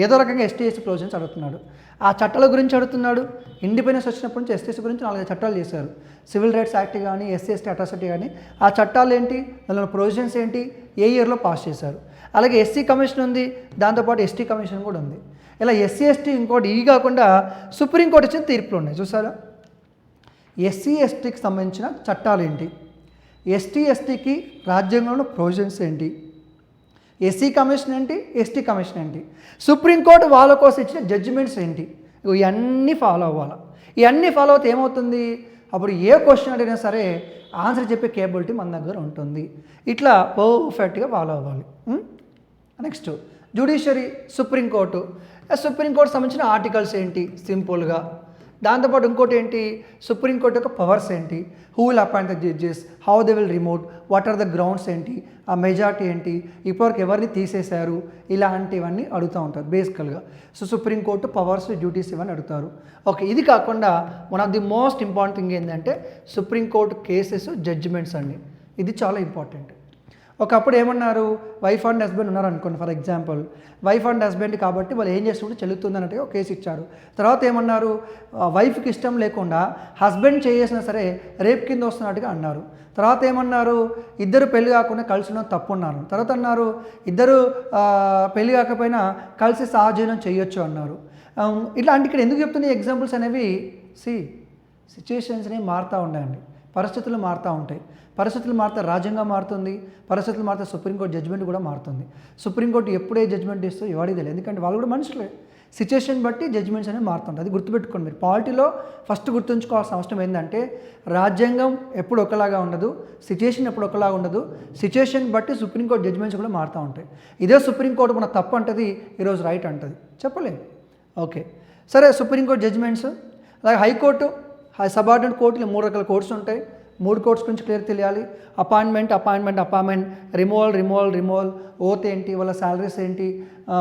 ఏదో రకంగా ఎస్టీ ఎస్టీ ప్రొవిజన్స్ అడుగుతున్నాడు. ఆ చట్టాల గురించి అడుగుతున్నాడు. ఇండిపెండెన్స్ వచ్చినప్పటి నుంచి ఎస్టీ గురించి 4 చట్టాలు చేశారు. సివిల్ రైట్స్ యాక్ట్ కానీ, ఎస్సీ ఎస్టీ అట్రాసిటీ కానీ. ఆ చట్టాలు ఏంటి, దానిలో ప్రొవిజన్స్ ఏంటి, ఏ ఇయర్లో పాస్ చేశారు. అలాగే ఎస్సీ కమిషన్ ఉంది, దాంతోపాటు ఎస్టీ కమిషన్ కూడా ఉంది. ఇలా ఎస్సీ ఎస్టీ ఇంకోటి ఈ కాకుండా సుప్రీంకోర్టు ఇచ్చిన తీర్పులు ఉన్నాయి చూసారా. ఎస్సీ ఎస్టీకి సంబంధించిన చట్టాలు ఏంటి, ఎస్టీ ఎస్టీకి రాజ్యాంగంలో ప్రొవిజన్స్ ఏంటి, ఎస్సీ కమిషన్ ఏంటి, ఎస్టీ కమిషన్ ఏంటి, సుప్రీంకోర్టు వాళ్ళ కోసం ఇచ్చిన జడ్జిమెంట్స్ ఏంటి, ఇవన్నీ ఫాలో అవ్వాలి. ఇవన్నీ ఫాలో అవుతే ఏమవుతుంది, అప్పుడు ఏ క్వశ్చన్ అడిగినా సరే ఆన్సర్ చెప్పే కేపబిలిటీ మన దగ్గర ఉంటుంది. ఇట్లా పర్ఫెక్ట్గా ఫాలో అవ్వాలి. నెక్స్ట్ జ్యుడిషియరీ, సుప్రీంకోర్టు సంబంధించిన ఆర్టికల్స్ ఏంటి సింపుల్గా. దాంతోపాటు ఇంకోటి ఏంటి, సుప్రీంకోర్టు యొక్క పవర్స్ ఏంటి, who will appoint the judges, how they will remote, what are the grounds ఏంటి, ఆ మెజారిటీ ఏంటి, ఇప్పటివరకు ఎవరిని తీసేశారు, ఇలాంటివన్నీ అడుగుతూ ఉంటారు బేసికల్గా. సో సుప్రీంకోర్టు పవర్స్, డ్యూటీస్ ఇవన్నీ అడుగుతారు. ఓకే, ఇది కాకుండా one of the most important thing ఏంటంటే సుప్రీంకోర్టు కేసెస్, జడ్జిమెంట్స్ అండి. ఇది చాలా ఇంపార్టెంట్. ఒకప్పుడు ఏమన్నారు, వైఫ్ అండ్ హస్బెండ్ ఉన్నారు అనుకోండి, for example wife and husband కాబట్టి వాళ్ళు ఏం చేస్తుంటే చెల్లుతుంది అన్నట్టుగా ఒక కేసు ఇచ్చారు. తర్వాత ఏమన్నారు, వైఫ్కి ఇష్టం లేకుండా హస్బెండ్ చేసినా సరే రేప్ కింద వస్తున్నట్టుగా అన్నారు. తర్వాత ఏమన్నారు, ఇద్దరు పెళ్లి కాకుండా కలిసి ఉన్న తప్పు అన్నారు. తర్వాత అన్నారు, ఇద్దరు పెళ్లి కాకపోయినా కలిసి సహజీవనం చేయొచ్చు అన్నారు. ఇట్లాంటి ఇక్కడ ఎందుకు చెప్తున్న ఎగ్జాంపుల్స్ అనేవి, సిచ్యుయేషన్స్ అనేవి మారుతూ ఉన్నాయండి, పరిస్థితులు మారుతూ ఉంటాయి. పరిస్థితులు మారితే రాజ్యాంగం మారుతుంది, పరిస్థితులు మారితే సుప్రీంకోర్టు జడ్జిమెంట్ కూడా మారుతుంది. సుప్రీంకోర్టు ఎప్పుడే జడ్జిమెంట్ ఇస్తూ ఎవరికి తెలియదు, ఎందుకంటే వాళ్ళు కూడా మనుషులే. సిచ్యుయేషన్ బట్టి జడ్జిమెంట్స్ అనేవి మారుతుంటాయి. అది గుర్తుపెట్టుకోండి మీరు. పాలిటీలో ఫస్ట్ గుర్తుంచుకోవాల్సిన అవసరం ఏంటంటే, రాజ్యాంగం ఎప్పుడు ఒకలాగా ఉండదు, సిచ్యుయేషన్ ఎప్పుడు ఒకలాగా ఉండదు. సిచ్యుయేషన్ బట్టి సుప్రీంకోర్టు జడ్జిమెంట్స్ కూడా మారుతూ ఉంటాయి. ఇదే సుప్రీంకోర్టు మన తప్పు అంటది, ఈరోజు రైట్ అంటది, చెప్పలేదు. ఓకే సరే, సుప్రీంకోర్టు జడ్జిమెంట్స్. అలాగే హైకోర్టు, సబార్డినేట్ కోర్టులు 3 రకాల కోర్ట్స్ ఉంటాయి. 3 కోర్ట్స్ గురించి క్లియర్ తెలియాలి. అపాయింట్మెంట్, రిమూవల్, ఓత్ ఏంటి, వాళ్ళ శాలరీస్ ఏంటి,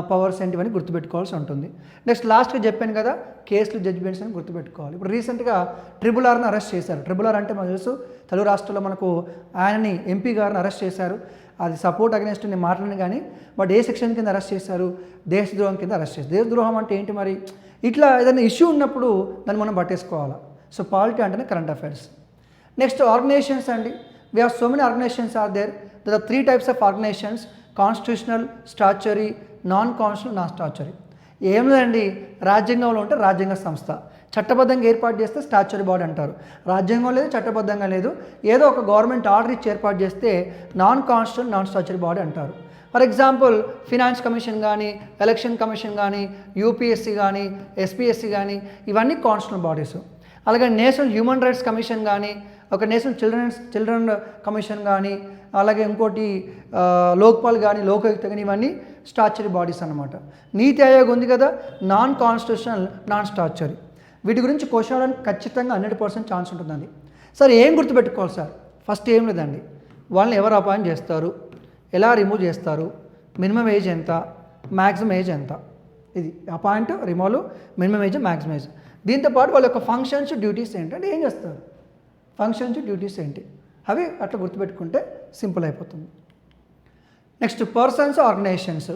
పవర్స్ ఏంటి, ఇవన్నీ గుర్తుపెట్టుకోవాల్సి ఉంటుంది. నెక్స్ట్ లాస్ట్గా చెప్పాను కదా, కేసులు, జడ్జిమెంట్స్ అని గుర్తుపెట్టుకోవాలి. ఇప్పుడు రీసెంట్గా ట్రిబుల్ ఆర్ని అరెస్ట్ చేశారు. ట్రిబుల్ ఆర్ అంటే మనకు తెలుసు, తెలుగు రాష్ట్రాల్లో మనకు ఆయనని ఎంపీ గారిని అరెస్ట్ చేశారు. అది సపోర్ట్ అగెన్స్ట్ నేను మాట్లాడిన కానీ, బట్ ఏ సెక్షన్ కింద అరెస్ట్ చేశారు, దేశద్రోహం కింద అరెస్ట్ చేశారు. దేశద్రోహం అంటే ఏంటి మరి, ఇట్లా ఏదైనా ఇష్యూ ఉన్నప్పుడు దాన్ని మనం పట్టేసుకోవాలి. సో పాలిటీ అంటేనే కరెంట్ అఫైర్స్. నెక్స్ట్ ఆర్గనైజేషన్స్ అండి. We have so many organisations are there. There are 3 types of organisations, constitutional, statutory, non constitutional, non statutory. ఏం లేదండి, రాజ్యాంగంలో ఉంటే రాజ్యాంగ సంస్థ, చట్టబద్ధంగా ఏర్పాటు చేస్తే స్టాచ్యురీ బాడీ అంటారు. రాజ్యాంగం లేదు, చట్టబద్ధంగా లేదు, ఏదో ఒక గవర్నమెంట్ ఆర్డర్ ఇచ్చి ఏర్పాటు చేస్తే non constitutional, non statuary body అంటారు. ఫర్ ఎగ్జాంపుల్ ఫినాన్స్ కమిషన్ కానీ, ఎలక్షన్ కమిషన్ కానీ, యూపీఎస్సీ కానీ, ఎస్పీఎస్సీ కానీ, ఇవన్నీ కాన్స్టిట్యూషనల్ బాడీస్. అలాగే నేషనల్ హ్యూమన్ రైట్స్ కమిషన్ కానీ, ఒక నేషనల్ చిల్డ్రన్ కమిషన్ కానీ, అలాగే ఇంకోటి లోక్పాల్ కానీ, లోకాయుక్త కానీ, ఇవన్నీ స్టాచ్యురీ బాడీస్ అన్నమాట. నీతి ఆయోగ్ ఉంది కదా, నాన్ కాన్స్టిట్యూషనల్, నాన్ స్టాచ్యురీ. వీటి గురించి క్వశ్చన్ అవ్వడానికి ఖచ్చితంగా 100% ఛాన్స్ ఉంటుందండి. సార్ ఏం గుర్తుపెట్టుకోవాలి సార్, ఫస్ట్ ఏం లేదండి, వాళ్ళని ఎవరు అపాయింట్ చేస్తారు, ఎలా రిమూవ్ చేస్తారు, మినిమం ఏజ్ ఎంత, మ్యాక్సిమం ఏజ్ ఎంత, ఇది appoint, remove, minimum age, maximum age. దీంతోపాటు వాళ్ళ యొక్క ఫంక్షన్స్, డ్యూటీస్ ఏంటి అంటే ఏం చేస్తారు, ఫంక్షన్స్, డ్యూటీస్ ఏంటి, అవి అట్లా గుర్తుపెట్టుకుంటే సింపుల్ అయిపోతుంది. Next persons, organisations.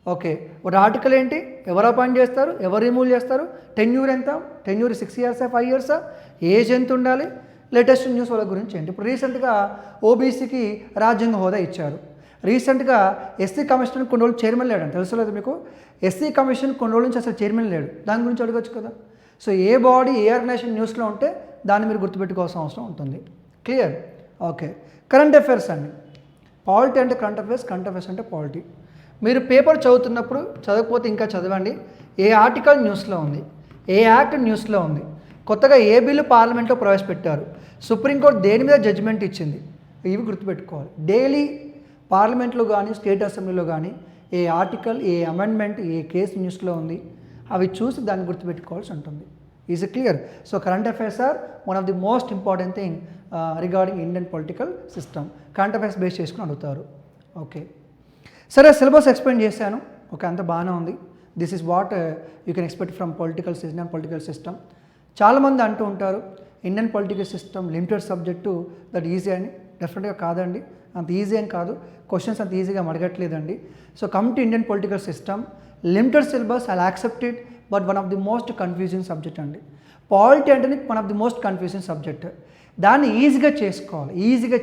ఓకే, ఒక ఆర్టికల్ ఏంటి, ఎవరు అపాయింట్ చేస్తారు, ఎవరు రిమూవ్ చేస్తారు, టెన్యూర్ ఎంత, టెన్యూర్ 6 years 5 years, ఏజ్ ఎంత ఉండాలి, లేటెస్ట్ న్యూస్ వాళ్ళ గురించి ఏంటి. ఇప్పుడు రీసెంట్గా ఓబీసీకి రాజ్యాంగ హోదా ఇచ్చారు. రీసెంట్గా ఎస్సీ కమిషన్ కొన్ని రోజులు చైర్మన్ లేడు, తెలుసలేదు మీకు. ఎస్సీ కమిషన్ కొన్ని రోజుల నుంచి అసలు చైర్మన్ లేడు, దాని గురించి అడగచ్చు కదా. సో ఏ బాడీ, ఏ ఆర్గనైజేషన్ న్యూస్లో ఉంటే దాన్ని మీరు గుర్తుపెట్టుకోవాల్సిన అవసరం ఉంటుంది. క్లియర్. ఓకే, కరెంట్ అఫైర్స్ అండి. పాలిటీ అంటే కరెంట్ అఫైర్స్, కరెంట్ అఫైర్స్ అంటే పాలిటీ. మీరు పేపర్ చదువుతున్నప్పుడు చదవకపోతే ఇంకా చదవండి, ఏ ఆర్టికల్ న్యూస్లో ఉంది, ఏ యాక్ట్ న్యూస్లో ఉంది, కొత్తగా ఏ బిల్లు పార్లమెంట్లో ప్రవేశపెట్టారు, సుప్రీంకోర్టు దేని మీద జడ్జిమెంట్ ఇచ్చింది, ఇవి గుర్తుపెట్టుకోవాలి. డైలీ పార్లమెంట్లో కానీ, స్టేట్ అసెంబ్లీలో కానీ ఏ ఆర్టికల్, ఏ అమెండ్మెంట్, ఏ కేసు న్యూస్లో ఉంది, అవి చూసి దాన్ని గుర్తుపెట్టుకోవాల్సి ఉంటుంది. Is it clear? So current affairs are one of the most important thing regarding Indian political system. Current affairs base చేసుకుని అడుగుతారు. ఓకే, సరే సిలబస్ ఎక్స్ప్లెయిన్ చేశాను. ఓకే, అంత బాగానే ఉంది. This is what you can expect from Indian political system. చాలామంది అంటూ ఉంటారు Indian political system limited subject, that easy అని. డెఫినెట్గా కాదండి, అంత ఈజీ అని కాదు. క్వశ్చన్స్ అంత ఈజీగా అడగట్లేదండి. So come to Indian political system, limited syllabus, I accept it, but one of the most confusing subject అండి. పాలిటీ అంటేనే one of the most confusing subject. దాన్ని ఈజీగా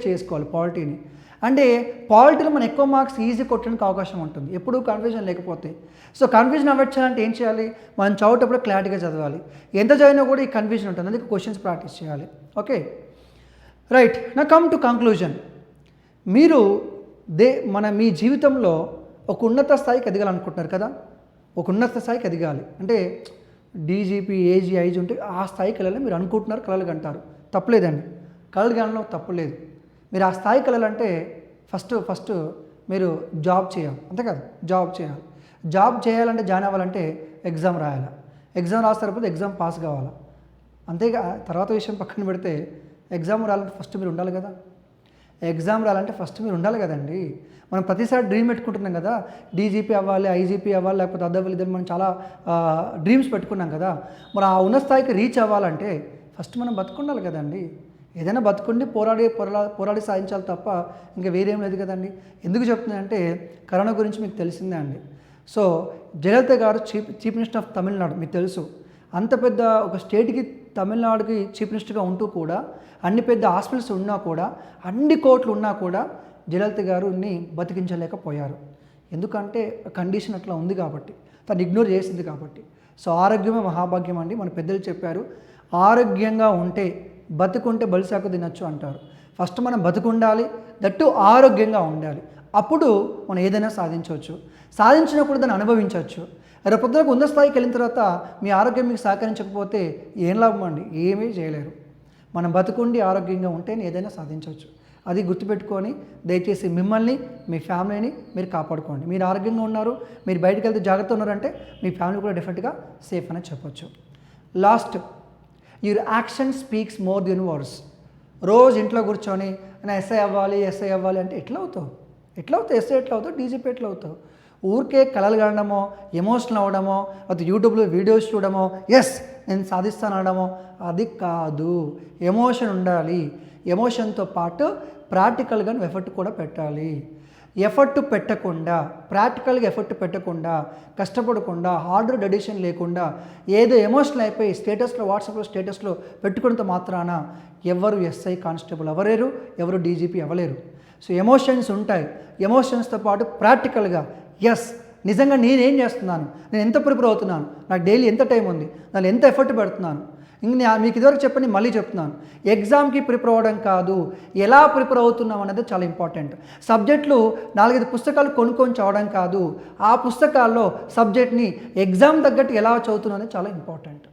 చేసుకోవాలి పాలిటీని. అంటే పాలిటీలో మనం ఎక్కువ మార్క్స్ ఈజీ కొట్టడానికి అవకాశం ఉంటుంది, ఎప్పుడూ కన్ఫ్యూజన్ లేకపోతే. సో కన్ఫ్యూజన్ అవాయిడ్ చేయాలంటే ఏం చేయాలి? మనం చదివేటప్పుడు క్లారిటీగా చదవాలి. ఎంత చదివినా కూడా ఈ కన్ఫ్యూజన్ ఉంటుంది, అందుకే క్వశ్చన్స్ ప్రాక్టీస్ చేయాలి. Okay, right. నా కమ్ టు కంక్లూజన్. మీరు మీ జీవితంలో ఒక ఉన్నత స్థాయికి ఎదగాలనుకుంటున్నారు కదా, ఒక ఉన్నత స్థాయికి ఎదగాలి అంటే డీజీపీ, ఏజీ, ఐజీ ఉంటే ఆ స్థాయికి వెళ్ళాలి మీరు అనుకుంటున్నారు, కలలు కంటారు. తప్పలేదండి, కలలు కనడంలో తప్పలేదు. మీరు ఆ స్థాయికి వెళ్ళాలంటే ఫస్ట్ మీరు జాబ్ చేయాలి, అంతే కదా. జాబ్ చేయాలంటే జాయిన్ అవ్వాలంటే ఎగ్జామ్ రాయాలి. ఎగ్జామ్ రాసేటప్పుడు ఎగ్జామ్ పాస్ కావాలి, అంతేగా. తర్వాత విషయం పక్కన పెడితే ఎగ్జామ్ రాయాలంటే ఫస్ట్ మీరు ఉండాలి కదండి. మనం ప్రతిసారి డ్రీమ్ పెట్టుకుంటున్నాం కదా, డీజీపీ అవ్వాలి, ఐజీపీ అవ్వాలి, లేకపోతే అద్దవ్వాలి, ఇద్దరు మనం చాలా డ్రీమ్స్ పెట్టుకున్నాం కదా. మరి ఆ ఉన్నత స్థాయికి రీచ్ అవ్వాలంటే ఫస్ట్ మనం బతుకుండాలి కదండి. ఏదైనా బతుకుండి పోరాడి సాధించాలి తప్ప ఇంకా వేరేం లేదు కదండి. ఎందుకు చెప్తున్నానంటే కరోనా గురించి మీకు తెలిసిందే అండి. సో జయలలిత గారు చీఫ్ మినిస్టర్ ఆఫ్ తమిళనాడు, మీకు తెలుసు. అంత పెద్ద ఒక స్టేట్కి, తమిళనాడుకి చీఫ్ మినిస్టర్గా ఉంటూ కూడా, అన్ని పెద్ద హాస్పిటల్స్ ఉన్నా కూడా, అన్ని కోట్లు ఉన్నా కూడా జయలలిత గారిని బతికించలేకపోయారు. ఎందుకంటే కండిషన్ అట్లా ఉంది కాబట్టి, తను ఇగ్నోర్ చేసింది కాబట్టి. సో ఆరోగ్యమే మహాభాగ్యం అండి. మన పెద్దలు చెప్పారు, ఆరోగ్యంగా ఉంటే బతుకుంటే బలిసాకు తినచ్చు అంటారు. ఫస్ట్ మనం బతుకుండాలి, దట్టు ఆరోగ్యంగా ఉండాలి. అప్పుడు మనం ఏదైనా సాధించినప్పుడు దాన్ని అనుభవించవచ్చు. రేపు పొద్దునకు ఉన్నత స్థాయికి వెళ్ళిన తర్వాత మీ ఆరోగ్యం మీకు సహకరించకపోతే ఏం లాభం అండి? ఏమీ చేయలేరు. మనం బతుకుండి ఆరోగ్యంగా ఉంటేనే ఏదైనా సాధించవచ్చు. అది గుర్తుపెట్టుకొని దయచేసి మిమ్మల్ని, మీ ఫ్యామిలీని మీరు కాపాడుకోండి. మీరు ఆరోగ్యంగా ఉన్నారు, మీరు బయటకు వెళ్తే జాగ్రత్త ఉన్నారంటే మీ ఫ్యామిలీ కూడా డెఫినెట్గా సేఫ్ అని చెప్పొచ్చు. Last, your action speaks more than words. రోజు ఇంట్లో కూర్చొని నా ఎస్ఐ అవ్వాలి అంటే ఎట్లా అవుతావు? ఎస్ఐ ఎట్లా అవుతావు? డీజీపీ ఎట్లా అవుతావు? ఊరికే కలలు కనడమో, ఎమోషనల్ అవ్వడమో, అది యూట్యూబ్లో వీడియోస్ చూడడమో, ఎస్ నేను సాధిస్తాను అనడమో, అది కాదు. ఎమోషన్ ఉండాలి. ఎమోషన్తో పాటు ప్రాక్టికల్గా ఎఫర్ట్ కూడా పెట్టాలి. ప్రాక్టికల్గా ఎఫర్ట్ పెట్టకుండా, కష్టపడకుండా, హార్డ్ డెడిషన్ లేకుండా ఏదో ఎమోషనల్ అయిపోయి వాట్సాప్లో స్టేటస్లో పెట్టుకున్నంత మాత్రాన ఎవరు ఎస్ఐ కానిస్టేబుల్ అవ్వలేరు, ఎవరు డీజీపీ అవ్వలేరు. సో ఎమోషన్స్ ఉంటాయి. ఎమోషన్స్తో పాటు ప్రాక్టికల్గా ఎస్ నిజంగా నేనేం చేస్తున్నాను, నేను ఎంత ప్రిపేర్ అవుతున్నాను, నాకు డైలీ ఎంత టైం ఉంది, నేను ఎంత ఎఫర్ట్ పెడుతున్నాను. మీకు ఇదివరకు చెప్పని మళ్ళీ చెప్తున్నాను, ఎగ్జామ్కి ప్రిపేర్ అవ్వడం కాదు, ఎలా ప్రిపేర్ అవుతున్నాం అనేది చాలా ఇంపార్టెంట్. సబ్జెక్టులు 4-5 పుస్తకాలు కొనుక్కొని చదవడం కాదు, ఆ పుస్తకాల్లో సబ్జెక్ట్ని ఎగ్జామ్ తగ్గట్టు ఎలా చదువుతున్నాం అనేది చాలా important.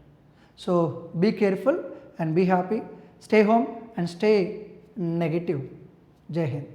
So be careful and be happy, stay home and stay negative. జై హింద్.